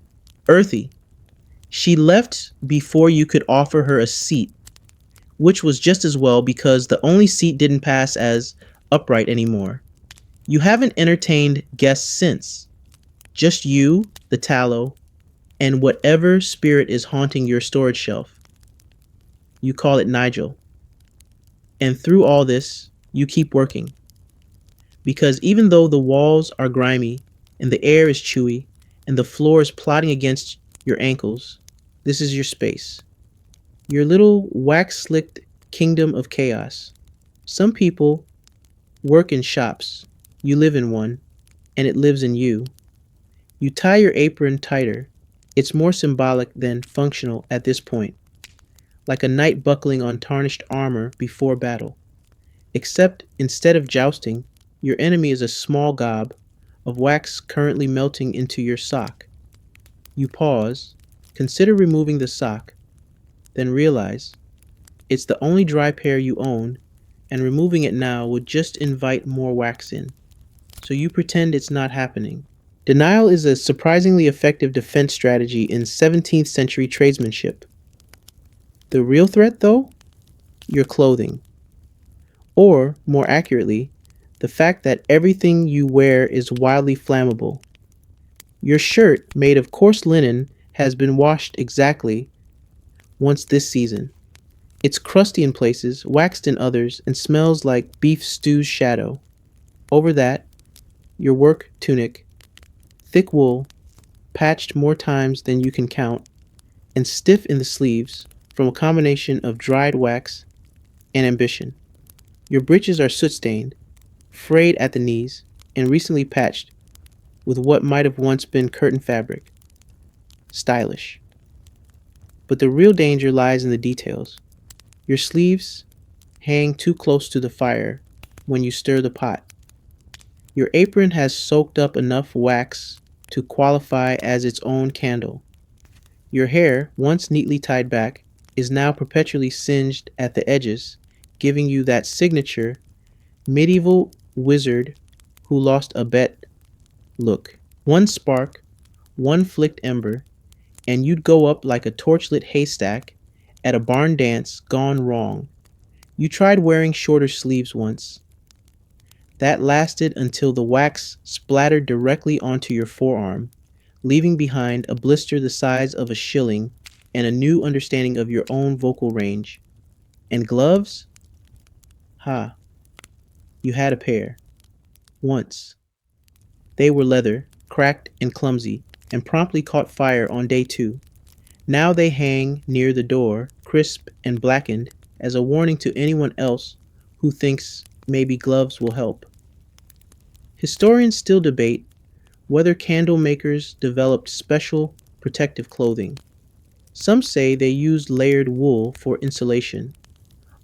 earthy." She left before you could offer her a seat, which was just as well because the only seat didn't pass as upright anymore. You haven't entertained guests since. Just you, the tallow, and whatever spirit is haunting your storage shelf. You call it Nigel. And through all this, you keep working. Because even though the walls are grimy, and the air is chewy, and the floor is plotting against your ankles, this is your space. Your little wax-slicked kingdom of chaos. Some people work in shops. You live in one, and it lives in you. You tie your apron tighter. It's more symbolic than functional at this point, like a knight buckling on tarnished armor before battle. Except instead of jousting, your enemy is a small gob of wax currently melting into your sock. You pause, consider removing the sock, then realize it's the only dry pair you own, and removing it now would just invite more wax in. So you pretend it's not happening. Denial is a surprisingly effective defense strategy in 17th century tradesmanship. The real threat, though? Your clothing. Or, more accurately, the fact that everything you wear is wildly flammable. Your shirt, made of coarse linen, has been washed exactly once this season. It's crusty in places, waxed in others, and smells like beef stew's shadow. Over that, your work tunic, thick wool, patched more times than you can count, and stiff in the sleeves from a combination of dried wax and ambition. Your breeches are soot-stained, frayed at the knees, and recently patched with what might have once been curtain fabric. Stylish. But the real danger lies in the details. Your sleeves hang too close to the fire when you stir the pot. Your apron has soaked up enough wax to qualify as its own candle. Your hair, once neatly tied back, is now perpetually singed at the edges, giving you that signature medieval wizard who lost a bet look. One spark, one flicked ember, and you'd go up like a torchlit haystack at a barn dance gone wrong. You tried wearing shorter sleeves once. That lasted until the wax splattered directly onto your forearm, leaving behind a blister the size of a shilling and a new understanding of your own vocal range. And gloves? Ha, you had a pair. Once. They were leather, cracked and clumsy, and promptly caught fire on day two. Now they hang near the door, crisp and blackened, as a warning to anyone else who thinks maybe gloves will help. Historians still debate whether candle makers developed special protective clothing. Some say they used layered wool for insulation.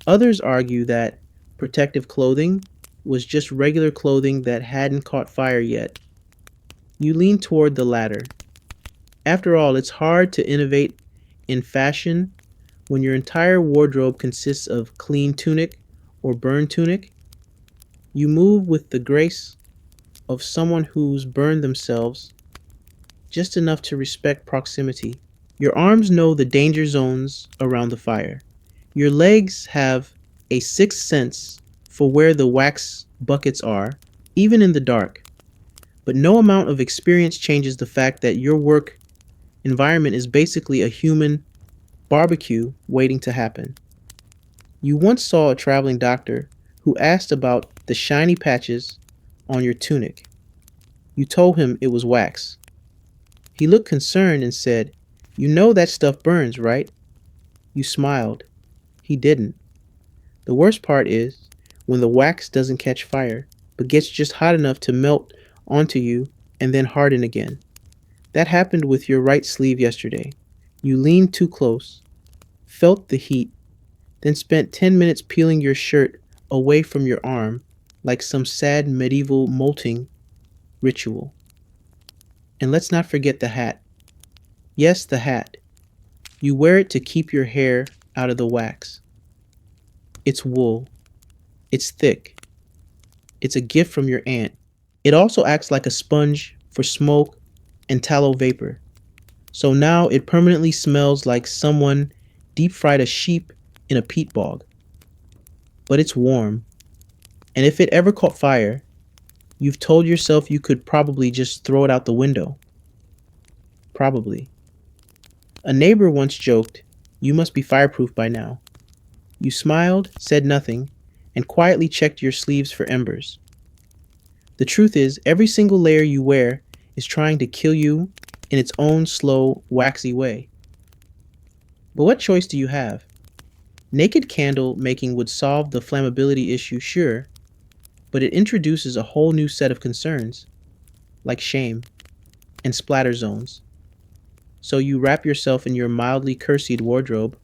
Others argue that protective clothing was just regular clothing that hadn't caught fire yet. You lean toward the latter. After all, it's hard to innovate in fashion when your entire wardrobe consists of clean tunic or burned tunic. You move with the grace of someone who's burned themselves just enough to respect proximity. Your arms know the danger zones around the fire. Your legs have a sixth sense for where the wax buckets are, even in the dark. But no amount of experience changes the fact that your work environment is basically a human barbecue waiting to happen. You once saw a traveling doctor who asked about the shiny patches on your tunic. You told him it was wax. He looked concerned and said, "You know that stuff burns, right?" You smiled. He didn't. The worst part is when the wax doesn't catch fire, but gets just hot enough to melt onto you and then harden again. That happened with your right sleeve yesterday. You leaned too close, felt the heat, then spent 10 minutes peeling your shirt away from your arm like some sad medieval molting ritual. And let's not forget the hat. Yes, the hat. You wear it to keep your hair out of the wax. It's wool. It's thick. It's a gift from your aunt. It also acts like a sponge for smoke and tallow vapor. So now it permanently smells like someone deep fried a sheep in a peat bog. But it's warm. And if it ever caught fire, you've told yourself you could probably just throw it out the window. Probably. A neighbor once joked, "You must be fireproof by now." You smiled, said nothing, and quietly checked your sleeves for embers. The truth is, every single layer you wear is trying to kill you in its own slow, waxy way. But what choice do you have? Naked candle making would solve the flammability issue, sure, but it introduces a whole new set of concerns, like shame and splatter zones. So you wrap yourself in your mildly cursed wardrobe,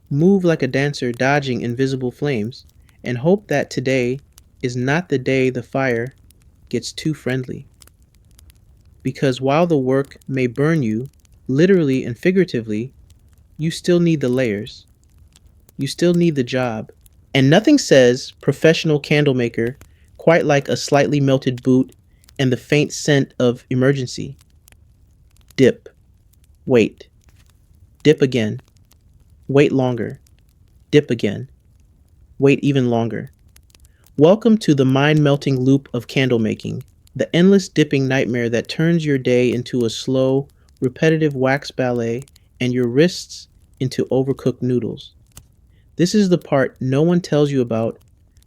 move like a dancer dodging invisible flames, and hope that today is not the day the fire gets too friendly. Because while the work may burn you, literally and figuratively, you still need the layers. You still need the job. And nothing says professional candle maker quite like a slightly melted boot and the faint scent of emergency. Dip. Wait. Dip again. Wait longer. Dip again. Wait even longer. Welcome to the mind-melting loop of candle making, the endless dipping nightmare that turns your day into a slow, repetitive wax ballet and your wrists into overcooked noodles. This is the part no one tells you about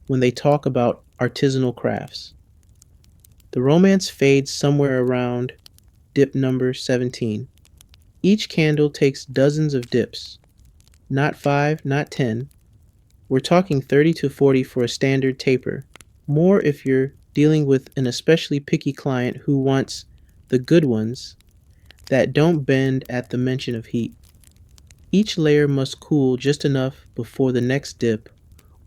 when they talk about artisanal crafts. The romance fades somewhere around dip number 17. Each candle takes dozens of dips. Not 5, not 10. We're talking 30 to 40 for a standard taper. More if you're dealing with an especially picky client who wants the good ones that don't bend at the mention of heat. Each layer must cool just enough before the next dip,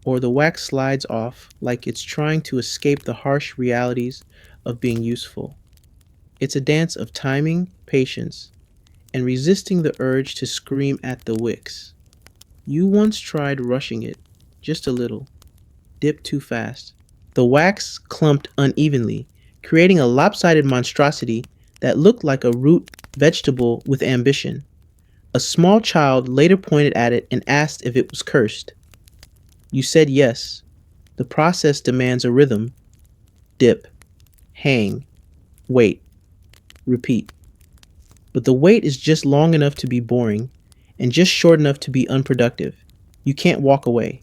or the wax slides off like it's trying to escape the harsh realities of being useful. It's a dance of timing, patience, and resisting the urge to scream at the wicks. You once tried rushing it, just a little. Dipped too fast. The wax clumped unevenly, creating a lopsided monstrosity that looked like a root vegetable with ambition. A small child later pointed at it and asked if it was cursed. You said yes. The process demands a rhythm. Dip. Hang. Wait. Repeat. but the wait is just long enough to be boring and just short enough to be unproductive. You can't walk away,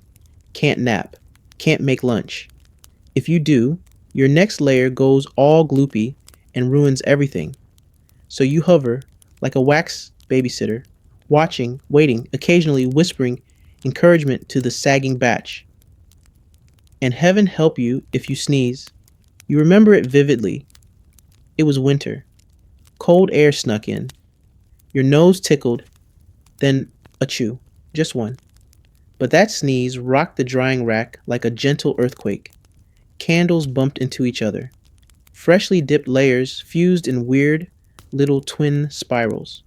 can't nap, can't make lunch. If you do, your next layer goes all gloopy and ruins everything. So you hover, like a wax babysitter, watching, waiting, occasionally whispering encouragement to the sagging batch. And heaven help you if you sneeze. You remember it vividly. It was winter. Cold air snuck in. Your nose tickled, then a chew. Just one. But that sneeze rocked the drying rack like a gentle earthquake. Candles bumped into each other. Freshly dipped layers fused in weird, little twin spirals.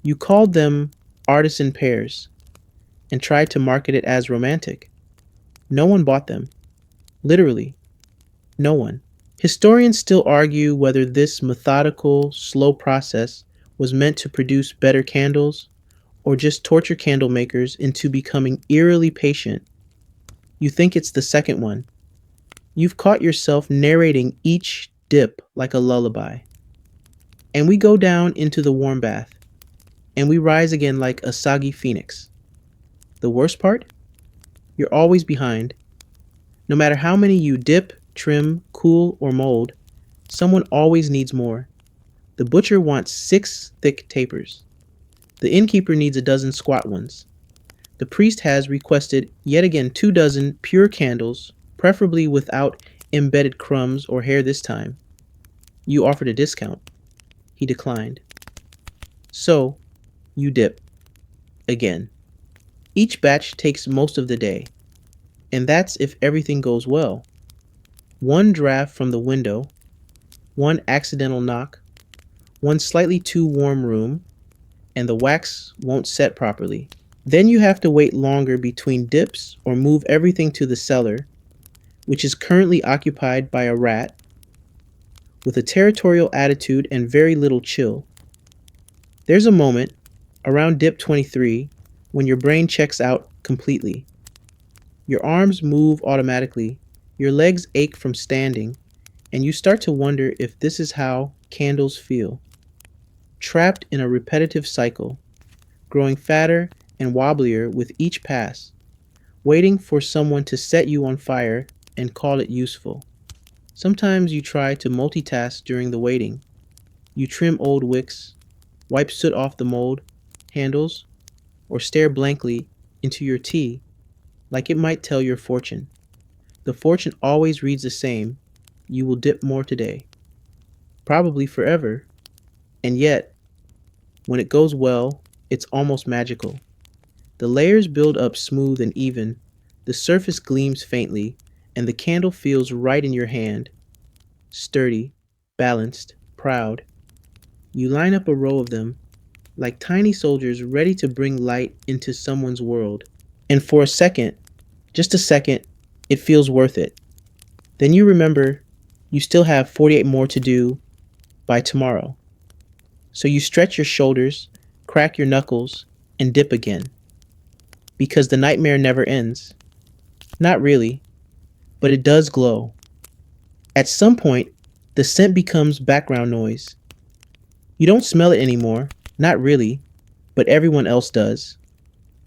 You called them artisan pairs and tried to market it as romantic. No one bought them. Literally, no one. Historians still argue whether this methodical, slow process was meant to produce better candles or just torture candle makers into becoming eerily patient. You think it's the second one. You've caught yourself narrating each dip like a lullaby. And we go down into the warm bath, and we rise again like a soggy phoenix. The worst part? You're always behind. No matter how many you dip, trim, cool, or mold, someone always needs more. The butcher wants 6 thick tapers. The innkeeper needs a dozen squat ones. The priest has requested yet again 2 dozen pure candles, preferably without embedded crumbs or hair this time. You offered a discount. He declined. So, you dip. Again. Each batch takes most of the day. And that's if everything goes well. One draft from the window, one accidental knock, one slightly too warm room, and the wax won't set properly. Then you have to wait longer between dips or move everything to the cellar, which is currently occupied by a rat with a territorial attitude and very little chill. There's a moment, around dip 23, when your brain checks out completely. Your arms move automatically, your legs ache from standing, and you start to wonder if this is how candles feel. Trapped in a repetitive cycle, growing fatter and wobblier with each pass, waiting for someone to set you on fire and call it useful. Sometimes you try to multitask during the waiting. You trim old wicks, wipe soot off the mold handles, or stare blankly into your tea like it might tell your fortune. The fortune always reads the same: you will dip more today. Probably forever. And yet, when it goes well, it's almost magical. The layers build up smooth and even, the surface gleams faintly, and the candle feels right in your hand. Sturdy, balanced, proud. You line up a row of them, like tiny soldiers ready to bring light into someone's world. And for a second, just a second, it feels worth it. Then you remember you still have 48 more to do by tomorrow. So you stretch your shoulders, crack your knuckles, and dip again. Because the nightmare never ends. Not really, but it does glow. At some point, the scent becomes background noise. You don't smell it anymore, not really, but everyone else does.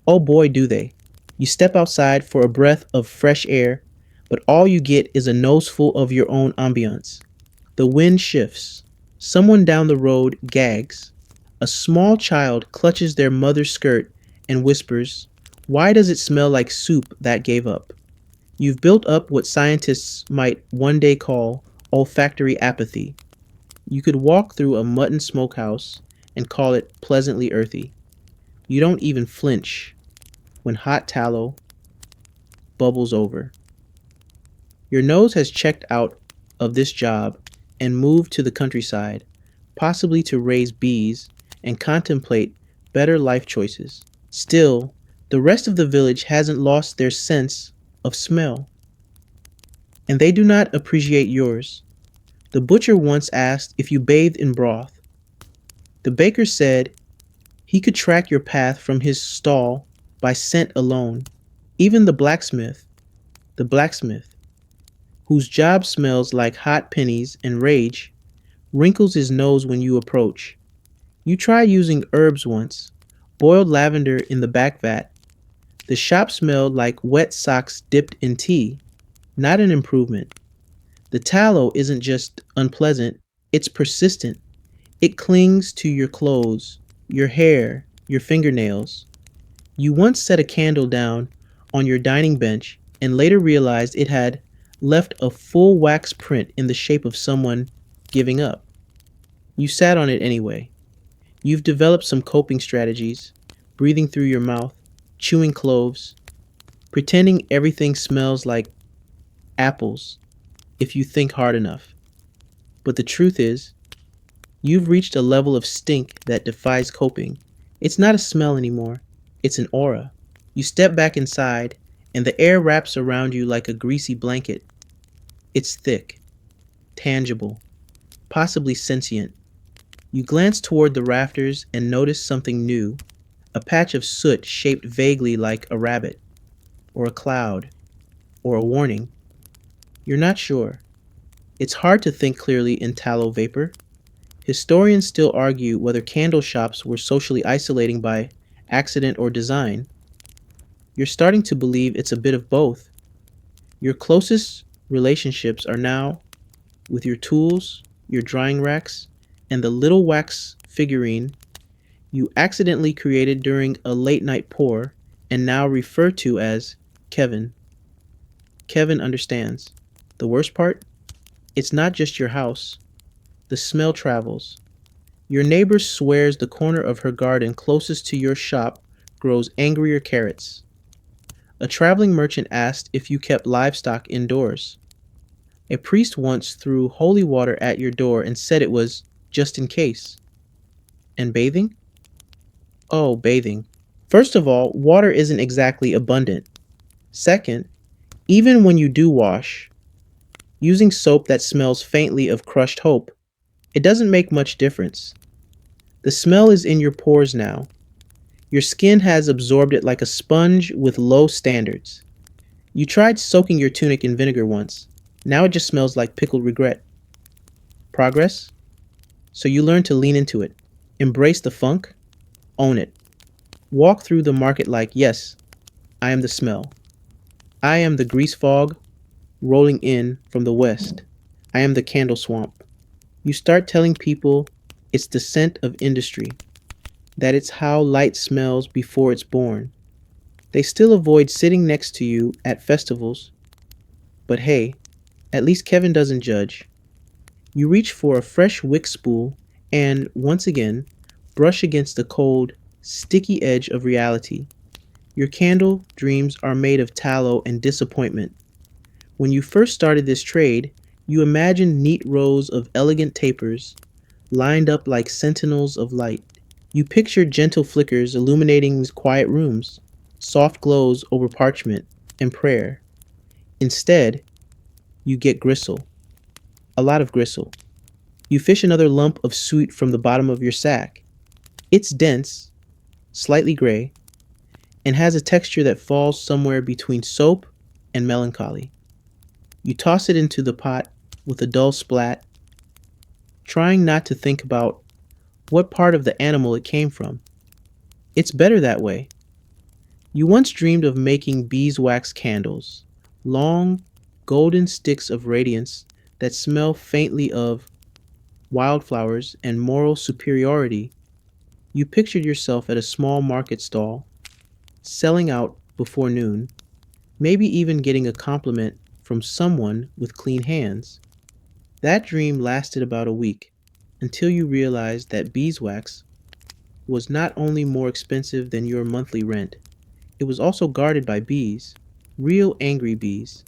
Oh boy, do they. You step outside for a breath of fresh air, but all you get is a noseful of your own ambiance. The wind shifts. Someone down the road gags. A small child clutches their mother's skirt and whispers, "Why does it smell like soup that gave up?" You've built up what scientists might one day call olfactory apathy. You could walk through a mutton smokehouse and call it pleasantly earthy. You don't even flinch when hot tallow bubbles over. Your nose has checked out of this job and moved to the countryside, possibly to raise bees and contemplate better life choices. Still, the rest of the village hasn't lost their sense of smell, and they do not appreciate yours. The butcher once asked if you bathed in broth. The baker said he could track your path from his stall by scent alone. Even the blacksmith, whose job smells like hot pennies and rage, wrinkles his nose when you approach. You tried using herbs once, boiled lavender in the back vat. The shop smelled like wet socks dipped in tea, not an improvement. The tallow isn't just unpleasant, it's persistent. It clings to your clothes, your hair, your fingernails. You once set a candle down on your dining bench and later realized it had left a full wax print in the shape of someone giving up. You sat on it anyway. You've developed some coping strategies: breathing through your mouth, chewing cloves, pretending everything smells like apples if you think hard enough. But the truth is, you've reached a level of stink that defies coping. It's not a smell anymore, it's an aura. You step back inside, and the air wraps around you like a greasy blanket. It's thick, tangible, possibly sentient. You glance toward the rafters and notice something new: a patch of soot shaped vaguely like a rabbit, or a cloud, or a warning. You're not sure. It's hard to think clearly in tallow vapor. Historians still argue whether candle shops were socially isolating by accident or design. You're starting to believe it's a bit of both. Your closest relationships are now with your tools, your drying racks, and the little wax figurine you accidentally created during a late night pour and now refer to as Kevin. Kevin understands. The worst part? It's not just your house. The smell travels. Your neighbor swears the corner of her garden closest to your shop grows angrier carrots. A traveling merchant asked if you kept livestock indoors. A priest once threw holy water at your door and said it was just in case. And bathing? Oh, bathing. First of all, water isn't exactly abundant. Second, even when you do wash, using soap that smells faintly of crushed hope, it doesn't make much difference. The smell is in your pores now. Your skin has absorbed it like a sponge with low standards. You tried soaking your tunic in vinegar once. Now it just smells like pickled regret. Progress? So you learn to lean into it. Embrace the funk. Own it. Walk through the market like, yes, I am the smell. I am the grease fog rolling in from the west. I am the candle swamp. You start telling people it's the scent of industry, that it's how light smells before it's born. They still avoid sitting next to you at festivals, but hey, at least Kevin doesn't judge. You reach for a fresh wick spool and, once again, brush against the cold, sticky edge of reality. Your candle dreams are made of tallow and disappointment. When you first started this trade, you imagined neat rows of elegant tapers lined up like sentinels of light. You pictured gentle flickers illuminating quiet rooms, soft glows over parchment and prayer. Instead, you get gristle, a lot of gristle. You fish another lump of soot from the bottom of your sack. It's dense, slightly gray, and has a texture that falls somewhere between soap and melancholy. You toss it into the pot with a dull splat, trying not to think about what part of the animal it came from. It's better that way. You once dreamed of making beeswax candles, long, golden sticks of radiance that smell faintly of wildflowers and moral superiority. You pictured yourself at a small market stall, selling out before noon, maybe even getting a compliment from someone with clean hands. That dream lasted about a week, until you realized that beeswax was not only more expensive than your monthly rent, it was also guarded by bees, real angry bees.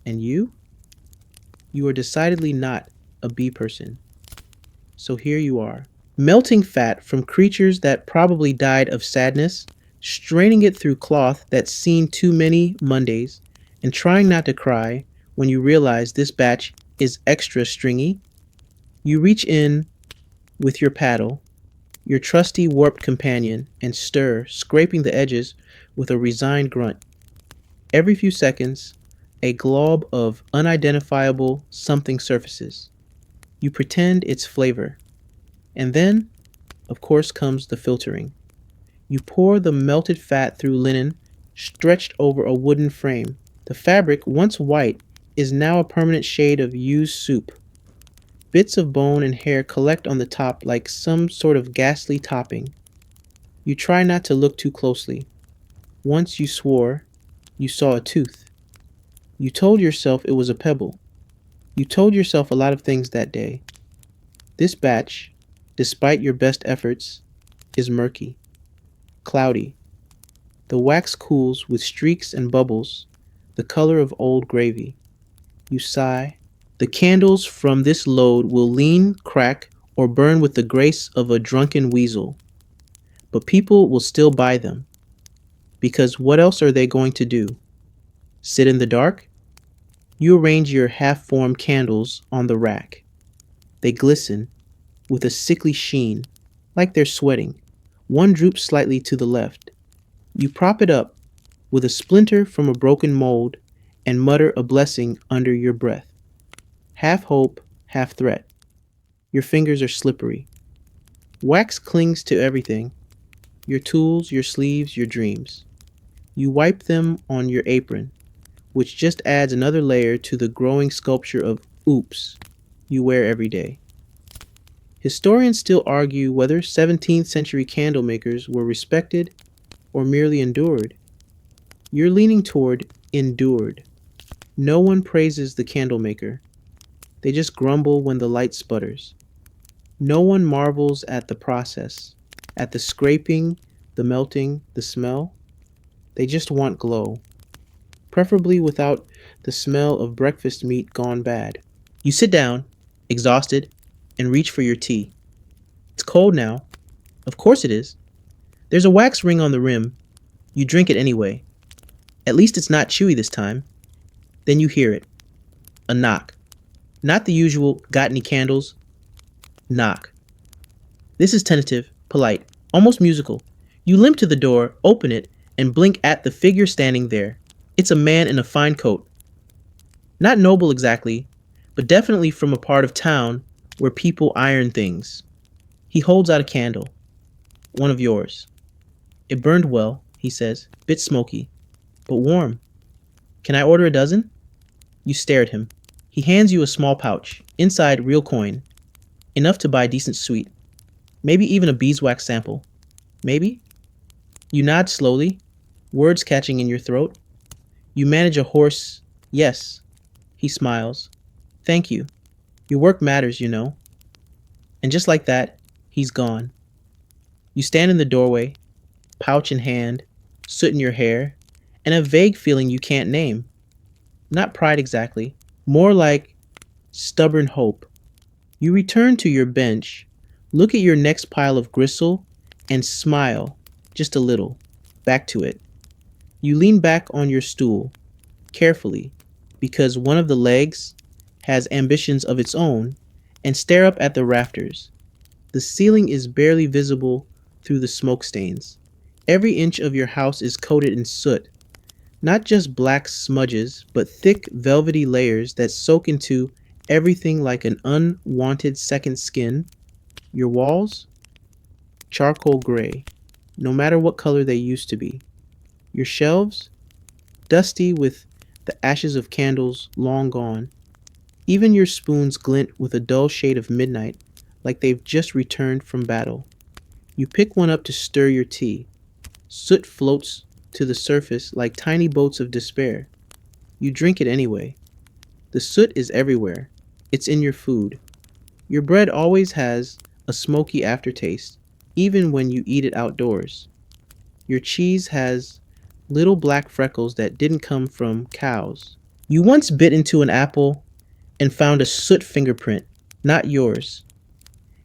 And you? You are decidedly not a bee person. So here you are, melting fat from creatures that probably died of sadness, straining it through cloth that's seen too many Mondays, and trying not to cry when you realize this batch is extra stringy. You reach in with your paddle, your trusty warped companion, and stir, scraping the edges with a resigned grunt. Every few seconds, a glob of unidentifiable something surfaces. You pretend it's flavor, and then of course, comes the filtering. You pour the melted fat through linen stretched over a wooden frame. The fabric, once white, is now a permanent shade of used soup. Bits of bone and hair collect on the top like some sort of ghastly topping. You try not to look too closely. Once you swore you saw a tooth. You told yourself it was a pebble. You told yourself a lot of things that day. This batch, despite your best efforts, is murky, cloudy. The wax cools with streaks and bubbles, the color of old gravy. You sigh. The candles from this load will lean, crack, or burn with the grace of a drunken weasel. But people will still buy them. Because what else are they going to do? Sit in the dark? You arrange your half-formed candles on the rack. They glisten with a sickly sheen, like they're sweating. One droops slightly to the left. You prop it up with a splinter from a broken mold and mutter a blessing under your breath. Half hope, half threat. Your fingers are slippery. Wax clings to everything. Your tools, your sleeves, your dreams. You wipe them on your apron, which just adds another layer to the growing sculpture of oops you wear every day. Historians still argue whether 17th century candle makers were respected or merely endured. You're leaning toward endured. No one praises the candle maker. They just grumble when the light sputters. No one marvels at the process, at the scraping, the melting, the smell. They just want glow, preferably without the smell of breakfast meat gone bad. You sit down, exhausted, and reach for your tea. It's cold now. Of course it is. There's a wax ring on the rim. You drink it anyway. At least it's not chewy this time. Then you hear it. A knock. Not the usual, got any candles? Knock. This is tentative, polite, almost musical. You limp to the door, open it, and blink at the figure standing there. It's a man in a fine coat. Not noble exactly, but definitely from a part of town where people iron things. He holds out a candle. One of yours. It burned well, he says, bit smoky, but warm. Can I order a dozen? You stare at him. He hands you a small pouch, inside real coin, enough to buy decent sweet. Maybe even a beeswax sample. Maybe? You nod slowly, words catching in your throat. You manage a hoarse, yes. He smiles. Thank you. Your work matters, you know. And just like that, he's gone. You stand in the doorway, pouch in hand, soot in your hair, and a vague feeling you can't name. Not pride exactly, more like stubborn hope. You return to your bench, look at your next pile of gristle, and smile, just a little, back to it. You lean back on your stool, carefully, because one of the legs has ambitions of its own, and stare up at the rafters. The ceiling is barely visible through the smoke stains. Every inch of your house is coated in soot. Not just black smudges, but thick, velvety layers that soak into everything like an unwanted second skin. Your walls? Charcoal gray, no matter what color they used to be. Your shelves? Dusty with the ashes of candles long gone. Even your spoons glint with a dull shade of midnight, like they've just returned from battle. You pick one up to stir your tea. Soot floats to the surface like tiny boats of despair. You drink it anyway. The soot is everywhere. It's in your food. Your bread always has a smoky aftertaste, even when you eat it outdoors. Your cheese has little black freckles that didn't come from cows. You once bit into an apple and found a soot fingerprint, not yours.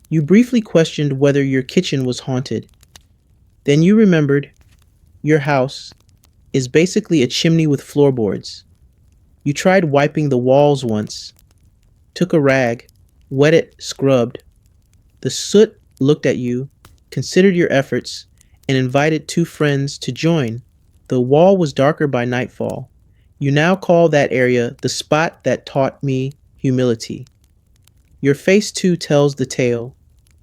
You briefly questioned whether your kitchen was haunted. Then you remembered your house is basically a chimney with floorboards. You tried wiping the walls once, took a rag, wet it, scrubbed. The soot looked at you, considered your efforts, and invited two friends to join. The wall was darker by nightfall. You now call that area the spot that taught me humility. Your face too tells the tale.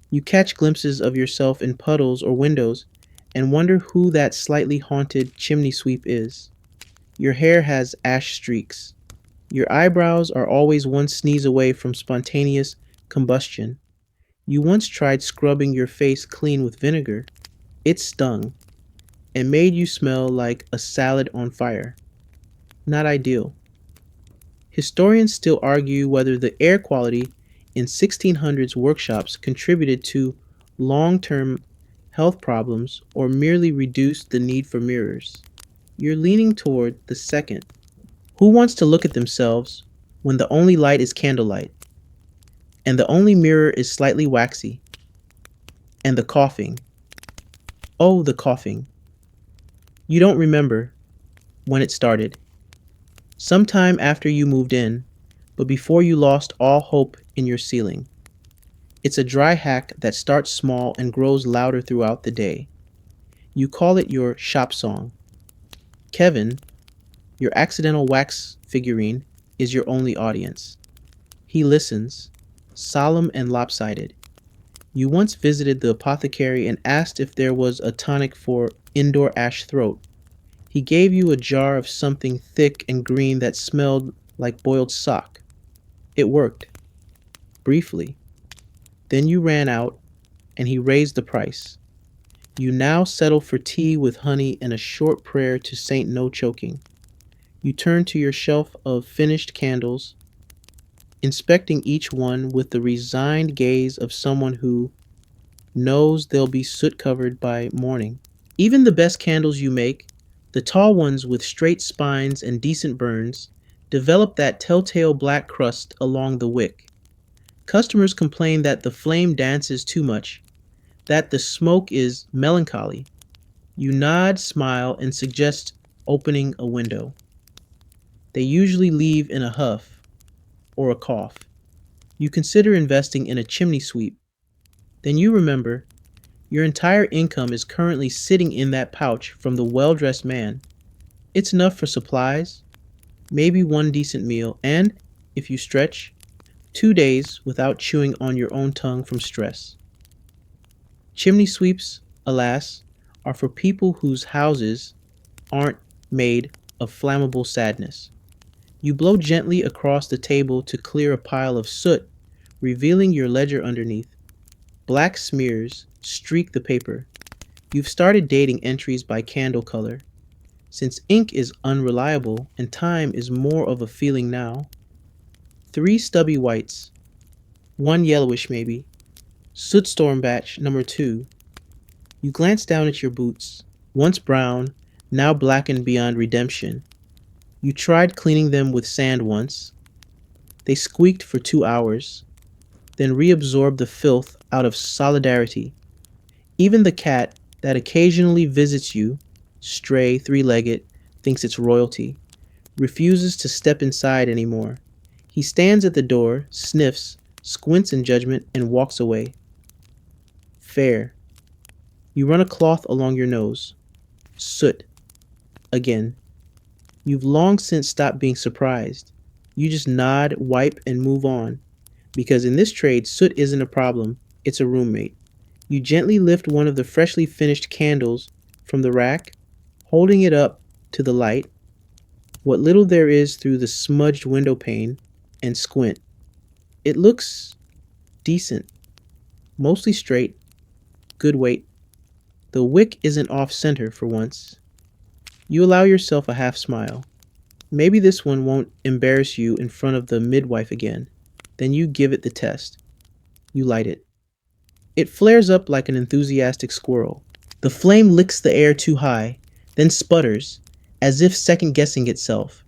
You catch glimpses of yourself in puddles or windows and wonder who that slightly haunted chimney sweep is. Your hair has ash streaks. Your eyebrows are always one sneeze away from spontaneous combustion. You once tried scrubbing your face clean with vinegar. It stung and made you smell like a salad on fire. Not ideal. Historians still argue whether the air quality in 1600s workshops contributed to long term health problems or merely reduced the need for mirrors. You're leaning toward the second. Who wants to look at themselves when the only light is candlelight, and the only mirror is slightly waxy, and the coughing? Oh, the coughing. You don't remember when it started. Sometime after you moved in, but before you lost all hope in your ceiling. It's a dry hack that starts small and grows louder throughout the day. You call it your shop song. Kevin, your accidental wax figurine, is your only audience. He listens, solemn and lopsided. You once visited the apothecary and asked if there was a tonic for indoor ash throat. He gave you a jar of something thick and green that smelled like boiled sock. It worked, briefly. Then you ran out, and he raised the price. You now settle for tea with honey and a short prayer to Saint No Choking. You turn to your shelf of finished candles, inspecting each one with the resigned gaze of someone who knows they'll be soot covered by morning. Even the best candles you make, the tall ones with straight spines and decent burns, develop that telltale black crust along the wick. Customers complain that the flame dances too much, that the smoke is melancholy. You nod, smile, and suggest opening a window. They usually leave in a huff or a cough. You consider investing in a chimney sweep. Then you remember your entire income is currently sitting in that pouch from the well dressed man. It's enough for supplies, maybe one decent meal, and, if you stretch, 2 days without chewing on your own tongue from stress. Chimney sweeps, alas, are for people whose houses aren't made of flammable sadness. You blow gently across the table to clear a pile of soot, revealing your ledger underneath. Black smears streak the paper. You've started dating entries by candle color. Since ink is unreliable and time is more of a feeling now, 3 stubby whites, 1 yellowish maybe, Sootstorm batch number 2. You glance down at your boots, once brown, now blackened beyond redemption. You tried cleaning them with sand once. They squeaked for 2 hours, then reabsorbed the filth out of solidarity. Even the cat that occasionally visits you, stray, three-legged, thinks it's royalty, refuses to step inside anymore. He stands at the door, sniffs, squints in judgment, and walks away. Fair. You run a cloth along your nose. Soot. Again. You've long since stopped being surprised. You just nod, wipe, and move on. Because in this trade, soot isn't a problem, it's a roommate. You gently lift one of the freshly finished candles from the rack, holding it up to the light, what little there is through the smudged window pane, and squint. It looks decent, mostly straight, good weight. The wick isn't off center for once. You allow yourself a half smile. Maybe this one won't embarrass you in front of the midwife again. Then you give it the test. You light it. It flares up like an enthusiastic squirrel. The flame licks the air too high, then sputters, as if second-guessing itself.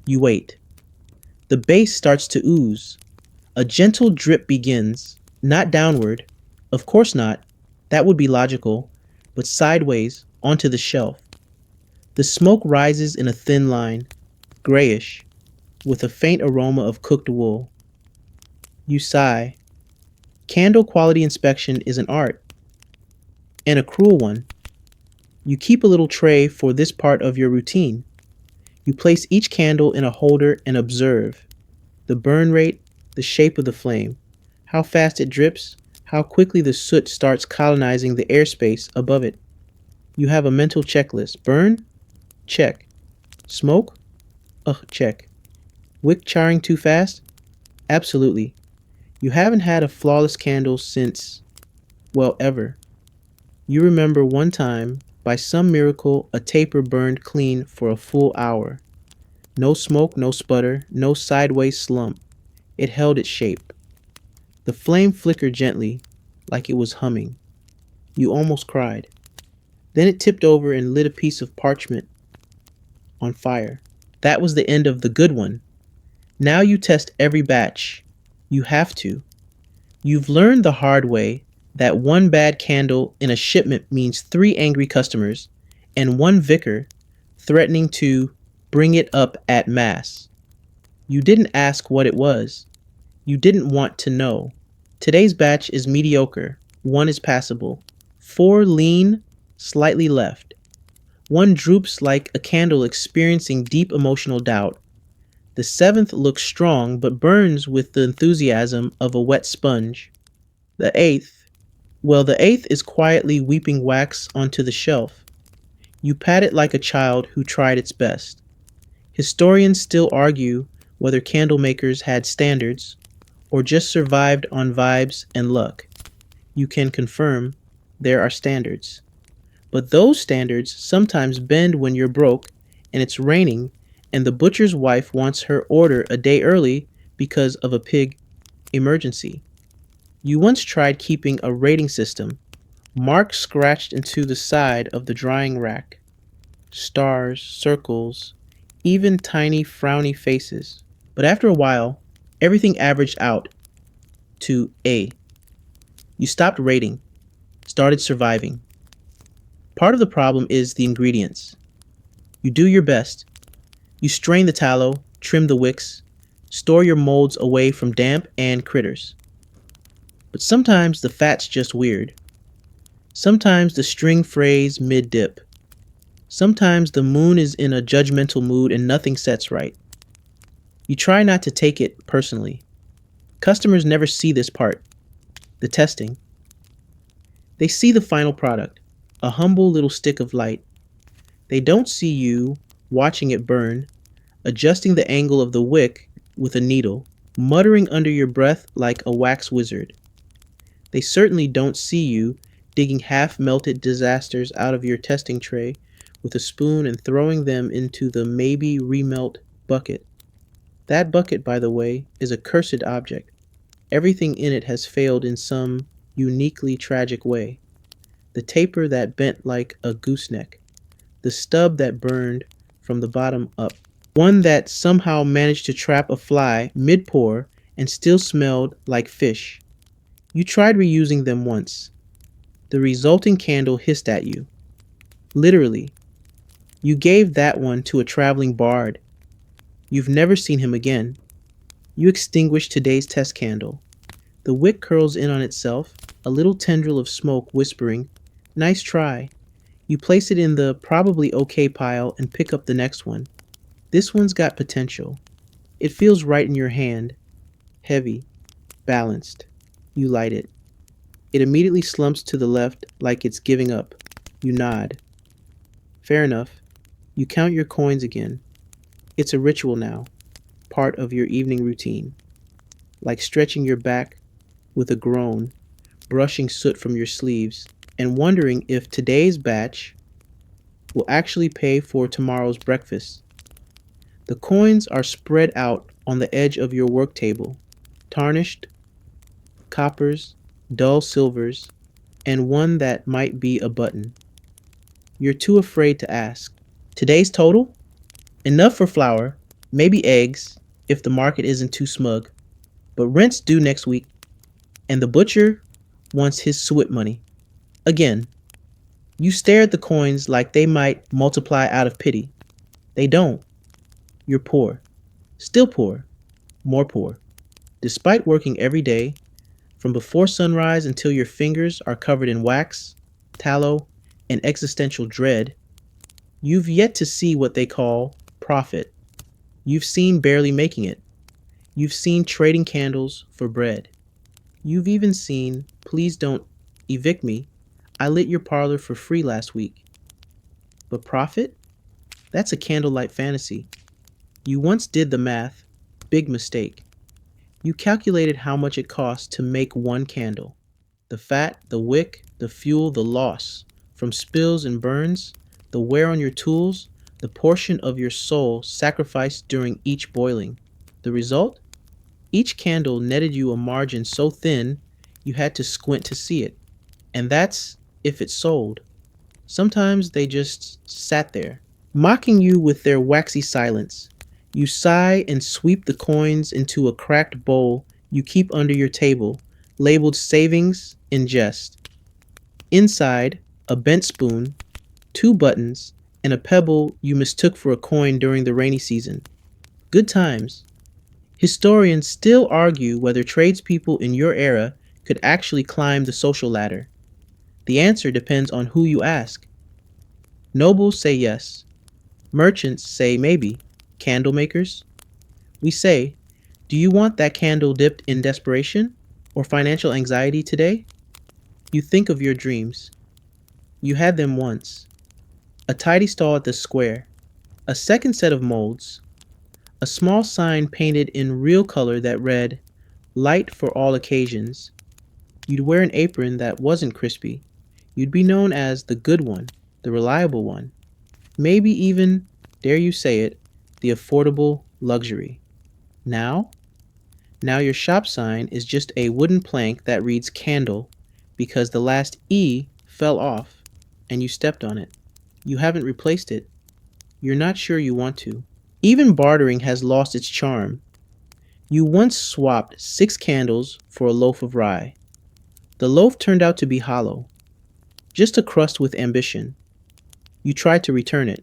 You wait. The base starts to ooze. A gentle drip begins, not downward. Of course not. That would be logical, but sideways onto the shelf. The smoke rises in a thin line, grayish, with a faint aroma of cooked wool. You sigh. Candle quality inspection is an art, and a cruel one. You keep a little tray for this part of your routine. You place each candle in a holder and observe the burn rate, the shape of the flame, how fast it drips, how quickly the soot starts colonizing the airspace above it. You have a mental checklist. Burn? Check. Smoke? Ugh, check. Wick charring too fast? Absolutely. You haven't had a flawless candle since, well, ever. You remember one time, by some miracle, a taper burned clean for a full hour. No smoke, no sputter, no sideways slump. It held its shape. The flame flickered gently, like it was humming. You almost cried. Then it tipped over and lit a piece of parchment on fire. That was the end of the good one. Now you test every batch. You have to. You've learned the hard way that one bad candle in a shipment means 3 angry customers and one vicar threatening to bring it up at mass. You didn't ask what it was. You didn't want to know. Today's batch is mediocre. 1 is passable. 4 lean, slightly left. 1 droops like a candle experiencing deep emotional doubt. The 7th looks strong but burns with the enthusiasm of a wet sponge. The 8th, well, the 8th is quietly weeping wax onto the shelf. You pat it like a child who tried its best. Historians still argue whether candle makers had standards or just survived on vibes and luck. You can confirm there are standards. But those standards sometimes bend when you're broke and it's raining and the butcher's wife wants her order a day early because of a pig emergency. You once tried keeping a rating system, marks scratched into the side of the drying rack, stars, circles, even tiny frowny faces. But after a while, everything averaged out to A. You stopped rating, started surviving. Part of the problem is the ingredients. You do your best. You strain the tallow, trim the wicks, store your molds away from damp and critters. But sometimes the fat's just weird. Sometimes the string frays mid-dip. Sometimes the moon is in a judgmental mood and nothing sets right. You try not to take it personally. Customers never see this part, the testing. They see the final product, a humble little stick of light. They don't see you watching it burn, adjusting the angle of the wick with a needle, muttering under your breath like a wax wizard. They certainly don't see you digging half-melted disasters out of your testing tray with a spoon and throwing them into the maybe remelt bucket. That bucket, by the way, is a cursed object. Everything in it has failed in some uniquely tragic way. The taper that bent like a gooseneck, the stub that burned from the bottom up, one that somehow managed to trap a fly mid-pour and still smelled like fish. You tried reusing them once. The resulting candle hissed at you. Literally. You gave that one to a traveling bard. You've never seen him again. You extinguish today's test candle. The wick curls in on itself, a little tendril of smoke whispering, "Nice try." You place it in the probably okay pile and pick up the next one. This one's got potential. It feels right in your hand. Heavy. Balanced. You light it. It immediately slumps to the left like it's giving up. You nod. Fair enough. You count your coins again. It's a ritual now, part of your evening routine. Like stretching your back with a groan, brushing soot from your sleeves, and wondering if today's batch will actually pay for tomorrow's breakfast. The coins are spread out on the edge of your work table, tarnished, coppers, dull silvers, and one that might be a button. You're too afraid to ask. Today's total? Enough for flour, maybe eggs, if the market isn't too smug. But rent's due next week, and the butcher wants his suet money. Again, you stare at the coins like they might multiply out of pity. They don't. You're poor. Still poor. More poor. Despite working every day, from before sunrise until your fingers are covered in wax, tallow, and existential dread, you've yet to see what they call profit. You've seen barely making it. You've seen trading candles for bread. You've even seen please don't evict me. I lit your parlor for free last week. But profit? That's a candlelight fantasy. You once did the math. Big mistake. You calculated how much it costs to make one candle. The fat, the wick, the fuel, the loss. From spills and burns, the wear on your tools, the portion of your soul sacrificed during each boiling. The result? Each candle netted you a margin so thin you had to squint to see it. And that's if it sold. Sometimes they just sat there, mocking you with their waxy silence. You sigh and sweep the coins into a cracked bowl you keep under your table, labeled savings in jest. Inside, a bent spoon, two buttons, and a pebble you mistook for a coin during the rainy season. Good times. Historians still argue whether tradespeople in your era could actually climb the social ladder. The answer depends on who you ask. Nobles say yes. Merchants say maybe. Candle makers? We say, do you want that candle dipped in desperation or financial anxiety today? You think of your dreams. You had them once. A tidy stall at the square, a second set of molds, a small sign painted in real color that read, Light for all occasions. You'd wear an apron that wasn't crispy. You'd be known as the good one, the reliable one. Maybe even, dare you say it, the affordable luxury. Now? Now your shop sign is just a wooden plank that reads candle because the last E fell off and you stepped on it. You haven't replaced it. You're not sure you want to. Even bartering has lost its charm. You once swapped 6 candles for a loaf of rye. The loaf turned out to be hollow, just a crust with ambition. You tried to return it.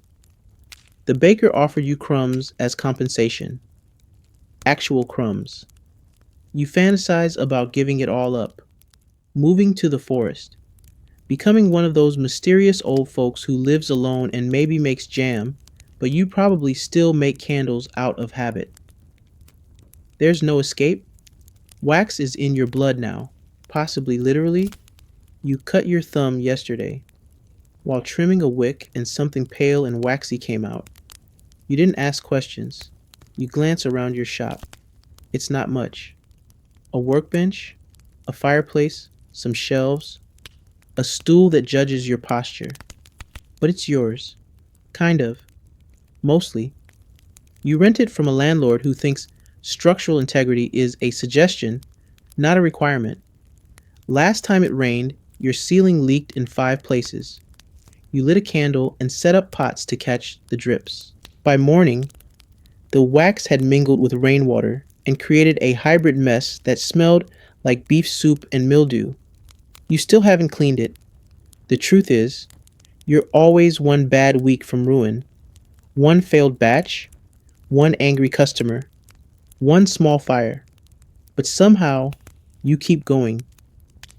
The baker offered you crumbs as compensation. Actual crumbs. You fantasize about giving it all up, moving to the forest, becoming one of those mysterious old folks who lives alone and maybe makes jam, but you probably still make candles out of habit. There's no escape. Wax is in your blood now, possibly literally. You cut your thumb yesterday while trimming a wick and something pale and waxy came out. You didn't ask questions. You glance around your shop. It's not much. A workbench, a fireplace, some shelves, a stool that judges your posture. But it's yours. Kind of. Mostly. You rent it from a landlord who thinks structural integrity is a suggestion, not a requirement. Last time it rained, your ceiling leaked in 5 places. You lit a candle and set up pots to catch the drips. By morning, the wax had mingled with rainwater and created a hybrid mess that smelled like beef soup and mildew. You still haven't cleaned it. The truth is, you're always one bad week from ruin. One failed batch, one angry customer, one small fire. But somehow, you keep going.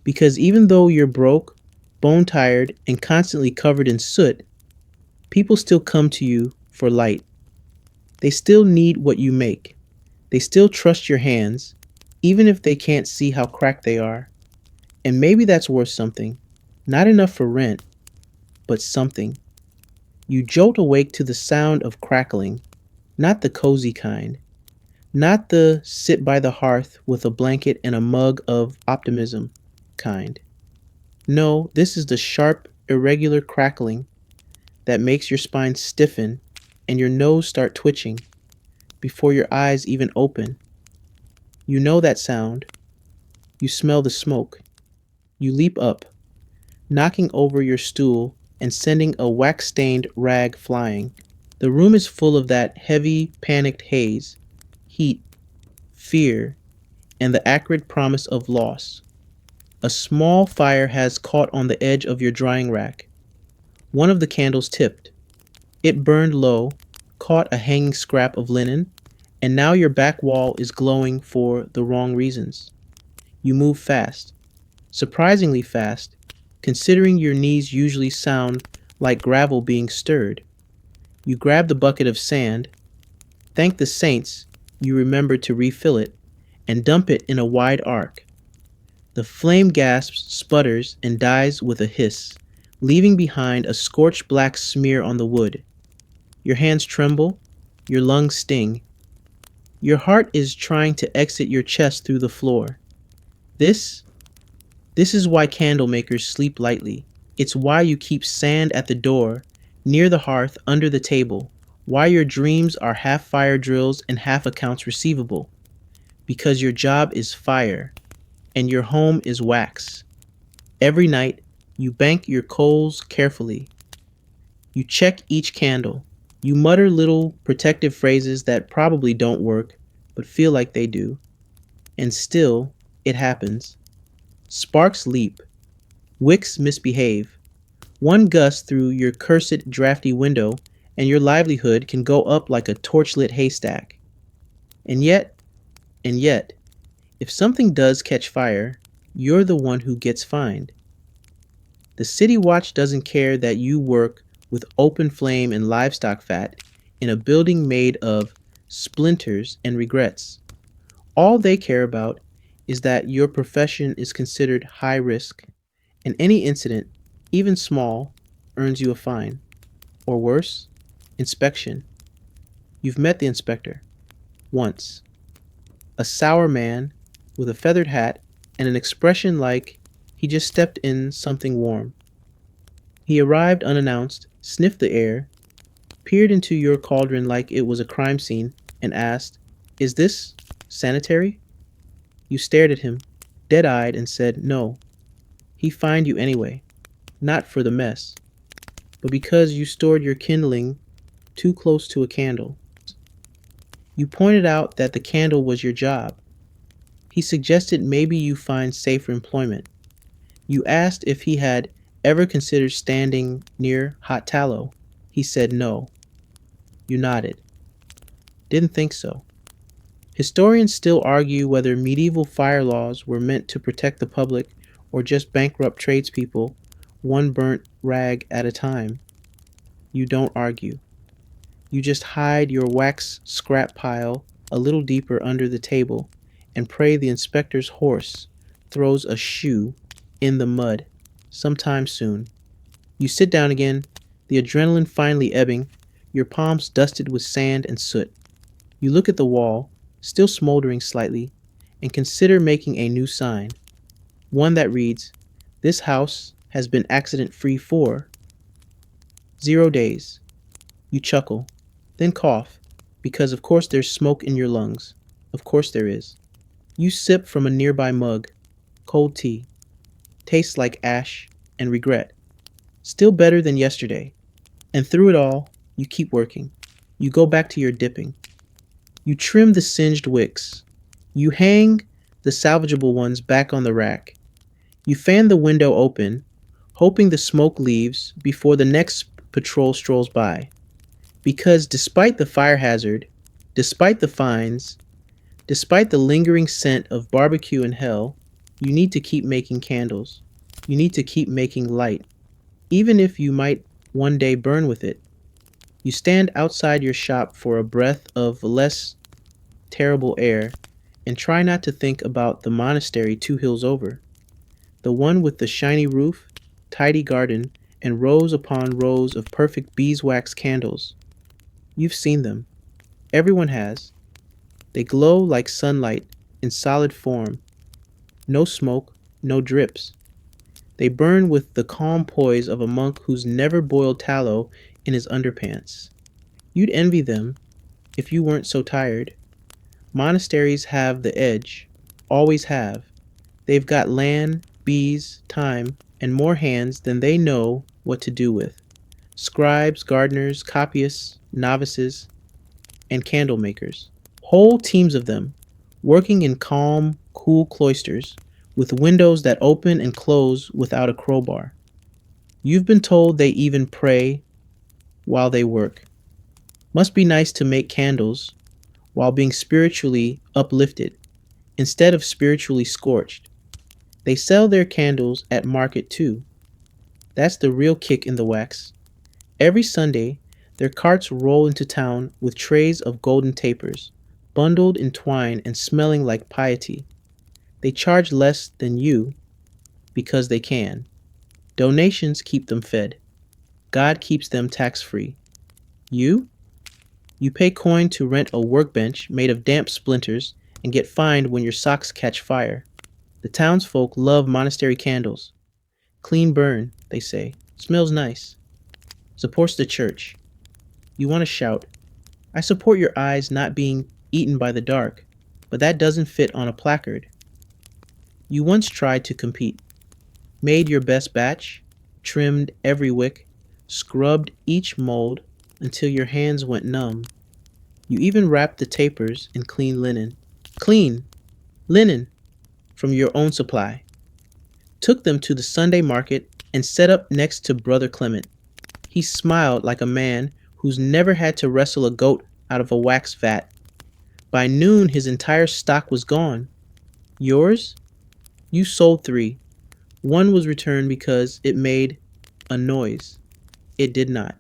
Because even though you're broke, bone-tired, and constantly covered in soot, people still come to you for light. They still need what you make. They still trust your hands, even if they can't see how cracked they are. And maybe that's worth something. Not enough for rent, but something. You jolt awake to the sound of crackling, not the cozy kind. Not the sit by the hearth with a blanket and a mug of optimism kind. No, this is the sharp, irregular crackling that makes your spine stiffen and your nose start twitching before your eyes even open. You know that sound. You smell the smoke. You leap up, knocking over your stool and sending a wax-stained rag flying. The room is full of that heavy, panicked haze, heat, fear, and the acrid promise of loss. A small fire has caught on the edge of your drying rack. One of the candles tipped. It burned low, caught a hanging scrap of linen, and now your back wall is glowing for the wrong reasons. You move fast, surprisingly fast, considering your knees usually sound like gravel being stirred. You grab the bucket of sand, thank the saints you remember to refill it, and dump it in a wide arc. The flame gasps, sputters, and dies with a hiss, leaving behind a scorched black smear on the wood. Your hands tremble, your lungs sting. Your heart is trying to exit your chest through the floor. This, this is why candle makers sleep lightly. It's why you keep sand at the door, near the hearth, under the table. Why your dreams are half fire drills and half accounts receivable. Because your job is fire, and your home is wax. Every night, you bank your coals carefully. You check each candle. You mutter little protective phrases that probably don't work, but feel like they do. And still, it happens. Sparks leap. Wicks misbehave. One gust through your cursed drafty window, and your livelihood can go up like a torchlit haystack. And yet, if something does catch fire, you're the one who gets fined. The City Watch doesn't care that you work with open flame and livestock fat in a building made of splinters and regrets. All they care about is that your profession is considered high risk, and any incident, even small, earns you a fine. Or worse, inspection. You've met the inspector. Once. A sour man with a feathered hat and an expression like he just stepped in something warm. He arrived unannounced, sniffed the air, peered into your cauldron like it was a crime scene, and asked, "Is this sanitary?" You stared at him, dead-eyed, and said no. He fined you anyway, not for the mess, but because you stored your kindling too close to a candle. You pointed out that the candle was your job. He suggested maybe you find safer employment. You asked if he had ever considered standing near hot tallow. He said no. You nodded. Didn't think so. Historians still argue whether medieval fire laws were meant to protect the public or just bankrupt tradespeople, one burnt rag at a time. You don't argue. You just hide your wax scrap pile a little deeper under the table and pray the inspector's horse throws a shoe in the mud sometime soon. You sit down again, the adrenaline finally ebbing, your palms dusted with sand and soot. You look at the wall, still smoldering slightly, and consider making a new sign. One that reads, "This house has been accident-free for 0 days." You chuckle, then cough, because of course there's smoke in your lungs. Of course there is. You sip from a nearby mug. Cold tea. Tastes like ash and regret. Still better than yesterday. And through it all, you keep working. You go back to your dipping. You trim the singed wicks. You hang the salvageable ones back on the rack. You fan the window open, hoping the smoke leaves before the next patrol strolls by. Because despite the fire hazard, despite the fines, despite the lingering scent of barbecue and hell, you need to keep making candles. You need to keep making light, even if you might one day burn with it. You stand outside your shop for a breath of less terrible air and try not to think about the monastery 2 hills over, the one with the shiny roof, tidy garden, and rows upon rows of perfect beeswax candles. You've seen them. Everyone has. They glow like sunlight in solid form. No smoke, no drips. They burn with the calm poise of a monk who's never boiled tallow in his underpants. You'd envy them if you weren't so tired. Monasteries have the edge, always have. They've got land, bees, time, and more hands than they know what to do with. Scribes, gardeners, copyists, novices, and candle makers. Whole teams of them, working in calm, cool cloisters, with windows that open and close without a crowbar. You've been told they even pray while they work. Must be nice to make candles while being spiritually uplifted, instead of spiritually scorched. They sell their candles at market too. That's the real kick in the wax. Every Sunday, their carts roll into town with trays of golden tapers, bundled in twine and smelling like piety. They charge less than you because they can. Donations keep them fed. God keeps them tax-free. You? You pay coin to rent a workbench made of damp splinters and get fined when your socks catch fire. The townsfolk love monastery candles. Clean burn, they say. Smells nice. Supports the church. You want to shout, I support your eyes not being eaten by the dark, but that doesn't fit on a placard. You once tried to compete. Made your best batch, trimmed every wick, scrubbed each mold until your hands went numb. You even wrapped the tapers in clean linen. Clean! Linen! From your own supply. Took them to the Sunday market and set up next to Brother Clement. He smiled like a man who's never had to wrestle a goat out of a wax vat. By noon, his entire stock was gone. Yours? You sold 3. One was returned because it made a noise. It did not.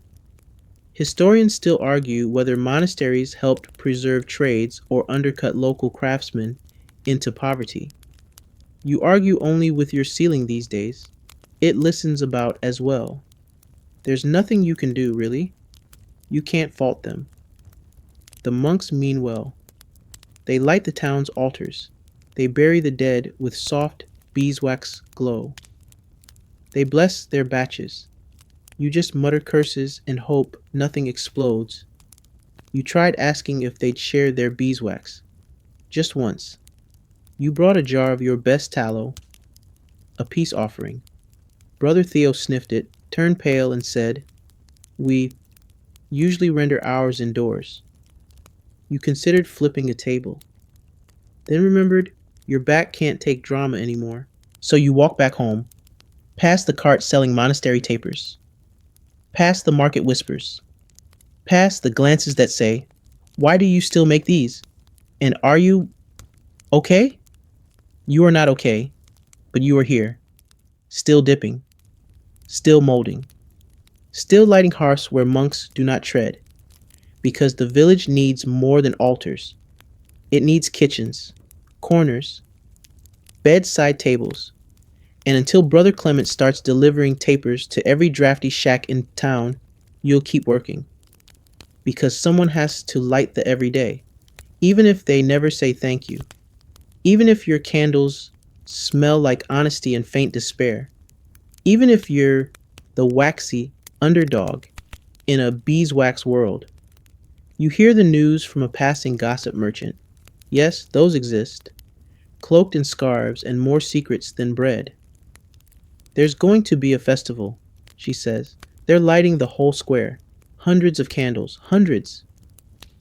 Historians still argue whether monasteries helped preserve trades or undercut local craftsmen into poverty. You argue only with your ceiling these days. It listens about as well. There's nothing you can do, really. You can't fault them. The monks mean well. They light the town's altars. They bury the dead with soft beeswax glow. They bless their batches. You just mutter curses and hope nothing explodes. You tried asking if they'd share their beeswax. Just once. You brought a jar of your best tallow, a peace offering. Brother Theo sniffed it, turned pale, and said, We usually render ours indoors. You considered flipping a table. Then remembered your back can't take drama anymore. So you walk back home, past the cart selling monastery tapers, past the market whispers, past the glances that say, Why do you still make these? And are you okay? You are not okay, but you are here, still dipping, still molding, still lighting hearths where monks do not tread, because the village needs more than altars. It needs kitchens, corners, bedside tables, and until Brother Clement starts delivering tapers to every drafty shack in town, you'll keep working. Because someone has to light the everyday, even if they never say thank you. Even if your candles smell like honesty and faint despair. Even if you're the waxy underdog in a beeswax world. You hear the news from a passing gossip merchant. Yes, those exist. Cloaked in scarves and more secrets than bread. There's going to be a festival, she says. They're lighting the whole square. Hundreds of candles. Hundreds.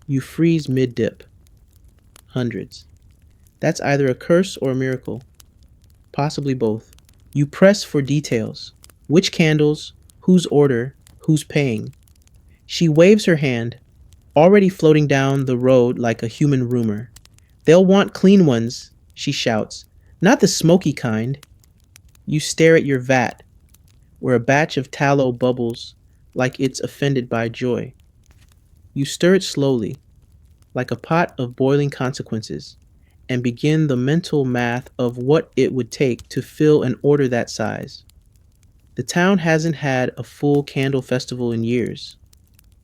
You freeze mid-dip. Hundreds. That's either a curse or a miracle. Possibly both. You press for details. Which candles? Whose order? Who's paying? She waves her hand, already floating down the road like a human rumor. They'll want clean ones, she shouts. Not the smoky kind. You stare at your vat, where a batch of tallow bubbles like it's offended by joy. You stir it slowly, like a pot of boiling consequences, and begin the mental math of what it would take to fill an order that size. The town hasn't had a full candle festival in years.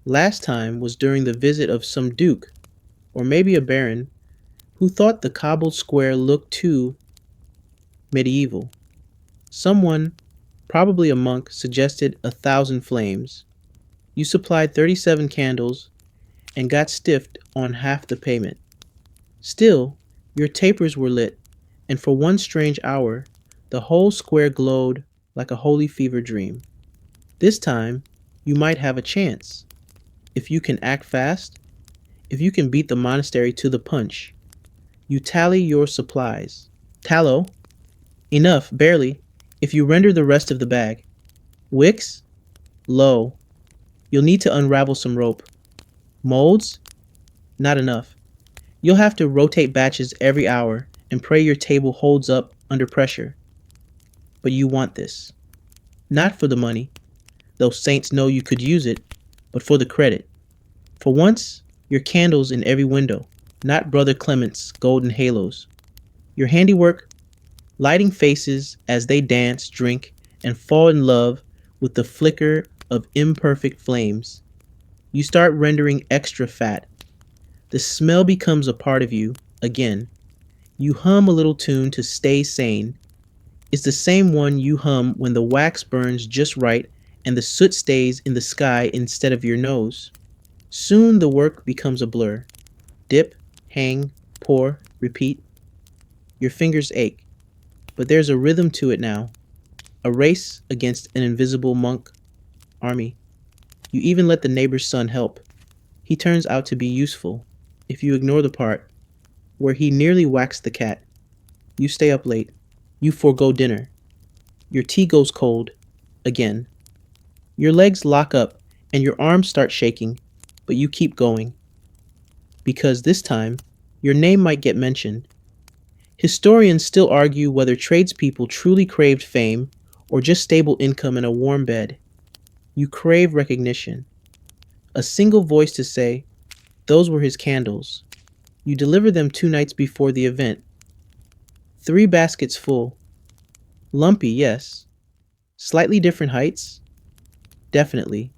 Last time was during the visit of some duke, or maybe a baron, who thought the cobbled square looked too medieval. Someone, probably a monk, suggested 1,000 flames. You supplied 37 candles and got stiffed on half the payment. Still, your tapers were lit, and for one strange hour, the whole square glowed like a holy fever dream. This time, you might have a chance. If you can act fast, if you can beat the monastery to the punch. You tally your supplies. Tallow? Enough, barely, if you render the rest of the bag. Wicks? Low. You'll need to unravel some rope. Molds? Not enough. You'll have to rotate batches every hour and pray your table holds up under pressure. But you want this. Not for the money, though saints know you could use it, but for the credit. For once, your candles in every window, not Brother Clement's golden halos. Your handiwork lighting faces as they dance, drink, and fall in love with the flicker of imperfect flames. You start rendering extra fat. The smell becomes a part of you again. You hum a little tune to stay sane. It's the same one you hum when the wax burns just right and the soot stays in the sky instead of your nose. Soon the work becomes a blur. Dip, hang, pour, repeat. Your fingers ache, but there's a rhythm to it now. A race against an invisible monk army. You even let the neighbor's son help. He turns out to be useful, if you ignore the part where he nearly whacks the cat. You stay up late. You forego dinner. Your tea goes cold. Again. Your legs lock up and your arms start shaking, but you keep going. Because this time, your name might get mentioned. Historians still argue whether tradespeople truly craved fame or just stable income and a warm bed. You crave recognition. A single voice to say, those were his candles. You deliver them 2 nights before the event. 3 baskets full. Lumpy, yes. Slightly different heights? Definitely.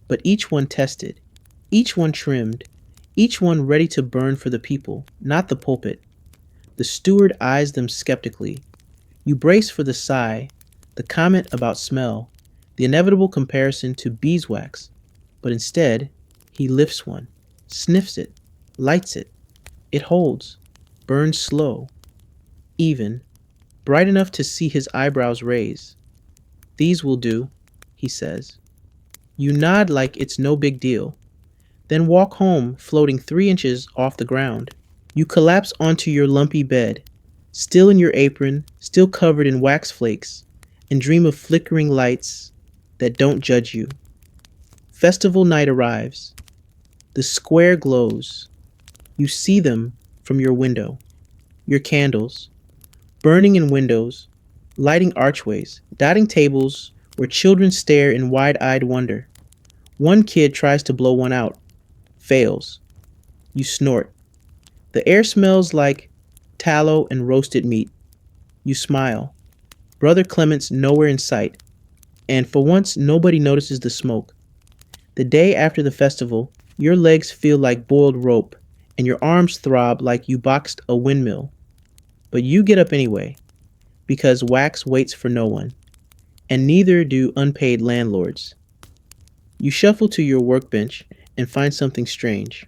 But each one tested. Each one trimmed. Each one ready to burn for the people, not the pulpit. The steward eyes them skeptically. You brace for the sigh, the comment about smell, the inevitable comparison to beeswax. But instead, he lifts one, sniffs it, lights it. It holds, burns slow, even, bright enough to see his eyebrows raise. These will do, he says. You nod like it's no big deal, then walk home floating 3 inches off the ground. You collapse onto your lumpy bed, still in your apron, still covered in wax flakes, and dream of flickering lights that don't judge you. Festival night arrives. The square glows. You see them from your window. Your candles, burning in windows, lighting archways, dotting tables where children stare in wide-eyed wonder. One kid tries to blow one out, fails. You snort. The air smells like tallow and roasted meat. You smile. Brother Clement's nowhere in sight, and for once nobody notices the smoke. The day after the festival, your legs feel like boiled rope, and your arms throb like you boxed a windmill. But you get up anyway, because wax waits for no one, and neither do unpaid landlords. You shuffle to your workbench and find something strange.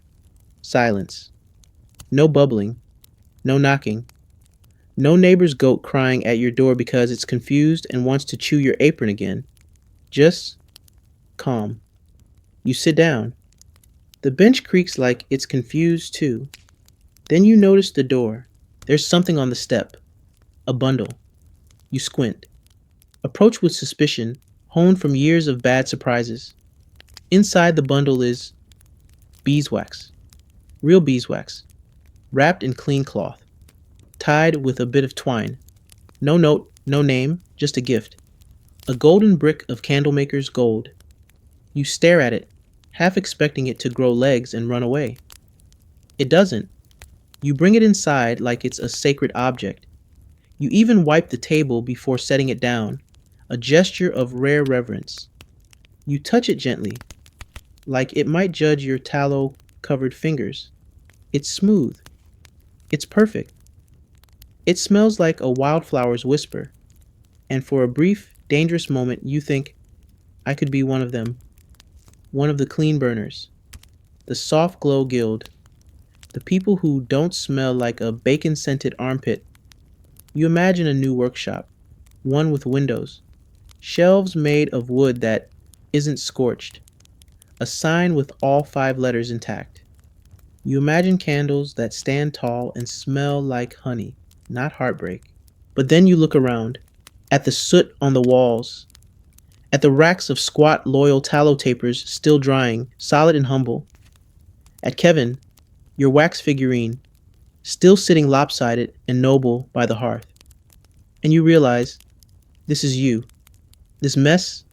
Silence. No bubbling. No knocking. No neighbor's goat crying at your door because it's confused and wants to chew your apron again. Just calm. You sit down. The bench creaks like it's confused too. Then you notice the door. There's something on the step. A bundle. You squint. Approach with suspicion, honed from years of bad surprises. Inside the bundle is beeswax. Real beeswax. Wrapped in clean cloth. Tied with a bit of twine. No note, no name, just a gift. A golden brick of candlemaker's gold. You stare at it, half expecting it to grow legs and run away. It doesn't. You bring it inside like it's a sacred object. You even wipe the table before setting it down, a gesture of rare reverence. You touch it gently, like it might judge your tallow-covered fingers. It's smooth. It's perfect. It smells like a wildflower's whisper, and for a brief, dangerous moment you think, I could be one of them, one of the clean burners, the soft glow guild, the people who don't smell like a bacon-scented armpit. You imagine a new workshop, one with windows, shelves made of wood that isn't scorched, a sign with all 5 letters intact. You imagine candles that stand tall and smell like honey, not heartbreak. But then you look around, at the soot on the walls, at the racks of squat, loyal tallow tapers still drying, solid and humble, at Kevin, your wax figurine, still sitting lopsided and noble by the hearth. And you realize, this is you. This mess,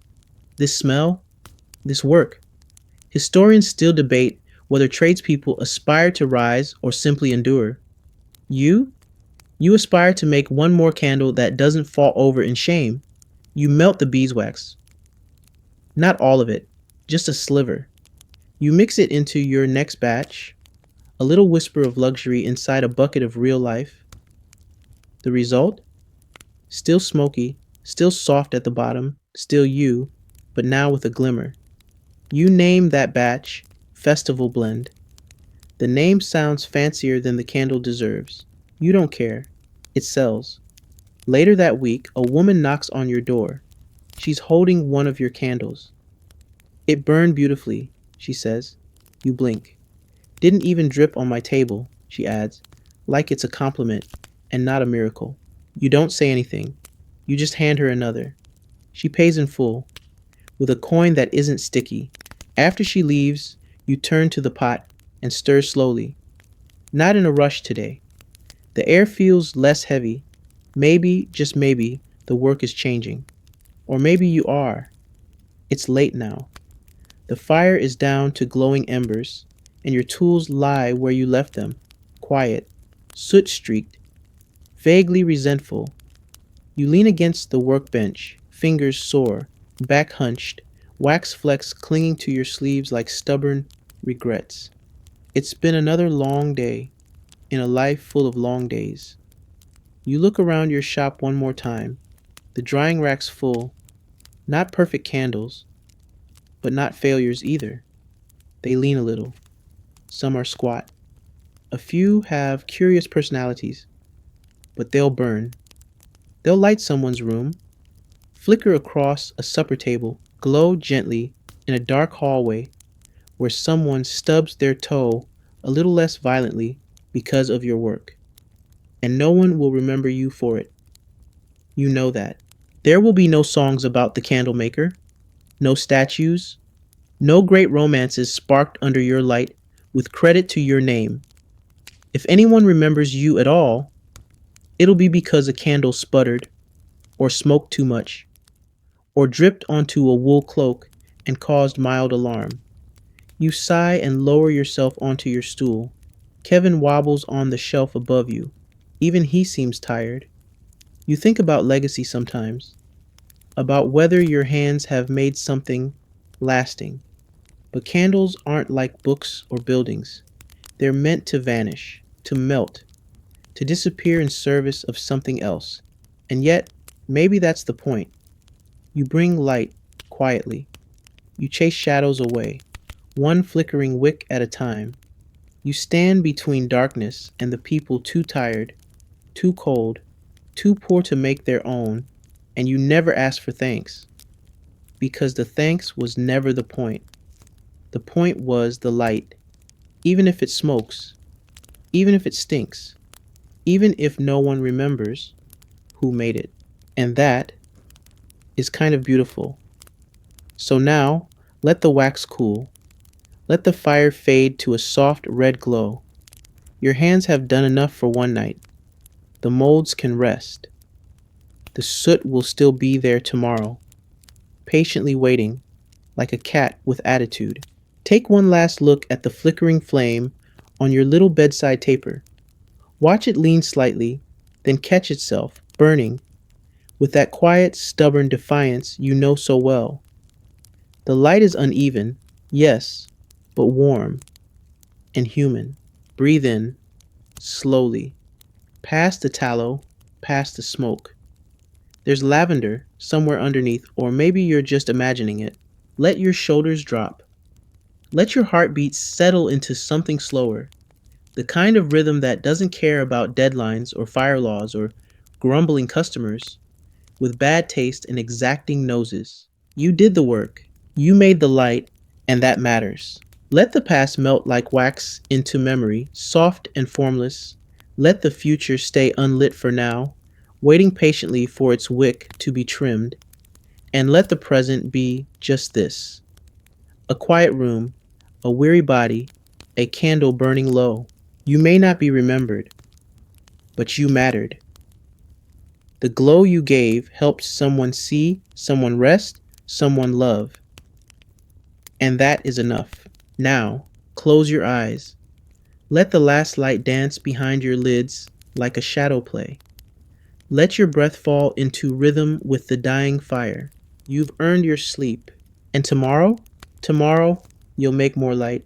this smell, this work. Historians still debate whether tradespeople aspire to rise or simply endure. You? You aspire to make one more candle that doesn't fall over in shame. You melt the beeswax. Not all of it, just a sliver. You mix it into your next batch, a little whisper of luxury inside a bucket of real life. The result? Still smoky, still soft at the bottom, still you, but now with a glimmer. You name that batch Festival Blend. The name sounds fancier than the candle deserves. You don't care. It sells. Later that week, a woman knocks on your door. She's holding one of your candles. It burned beautifully, she says. You blink. Didn't even drip on my table, she adds, like it's a compliment and not a miracle. You don't say anything. You just hand her another. She pays in full, with a coin that isn't sticky. After she leaves, you turn to the pot and stir slowly. Not in a rush today. The air feels less heavy. Maybe, just maybe, the work is changing. Or maybe you are. It's late now. The fire is down to glowing embers, and your tools lie where you left them, quiet, soot-streaked, vaguely resentful. You lean against the workbench, fingers sore, back hunched, wax flecks clinging to your sleeves like stubborn regrets. It's been another long day, in a life full of long days. You look around your shop one more time. The drying rack's full, not perfect candles, but not failures either. They lean a little. Some are squat. A few have curious personalities, but they'll burn. They'll light someone's room, flicker across a supper table, glow gently in a dark hallway where someone stubs their toe a little less violently because of your work. And no one will remember you for it. You know that. There will be no songs about the candle maker, no statues, no great romances sparked under your light with credit to your name. If anyone remembers you at all, it'll be because a candle sputtered, or smoked too much, or dripped onto a wool cloak and caused mild alarm. You sigh and lower yourself onto your stool. Kevin wobbles on the shelf above you. Even he seems tired. You think about legacy sometimes, about whether your hands have made something lasting. But candles aren't like books or buildings. They're meant to vanish, to melt, to disappear in service of something else. And yet, maybe that's the point. You bring light quietly. You chase shadows away, one flickering wick at a time. You stand between darkness and the people too tired, too cold, too poor to make their own, and you never ask for thanks. Because the thanks was never the point. The point was the light, even if it smokes, even if it stinks, even if no one remembers who made it. And that is kind of beautiful. So now, let the wax cool. Let the fire fade to a soft red glow. Your hands have done enough for one night. The molds can rest. The soot will still be there tomorrow, patiently waiting, like a cat with attitude. Take one last look at the flickering flame on your little bedside taper. Watch it lean slightly, then catch itself, burning, with that quiet, stubborn defiance you know so well. The light is uneven, yes, but warm and human. Breathe in, slowly, past the tallow, past the smoke. There's lavender somewhere underneath, or maybe you're just imagining it. Let your shoulders drop. Let your heartbeat settle into something slower, the kind of rhythm that doesn't care about deadlines or fire laws or grumbling customers with bad taste and exacting noses. You did the work. You made the light, and that matters. Let the past melt like wax into memory, soft and formless. Let the future stay unlit for now, waiting patiently for its wick to be trimmed. And let the present be just this: a quiet room, a weary body, a candle burning low. You may not be remembered, but you mattered. The glow you gave helped someone see, someone rest, someone love. And that is enough. Now, close your eyes. Let the last light dance behind your lids, like a shadow play. Let your breath fall into rhythm with the dying fire. You've earned your sleep. And tomorrow? Tomorrow, you'll make more light.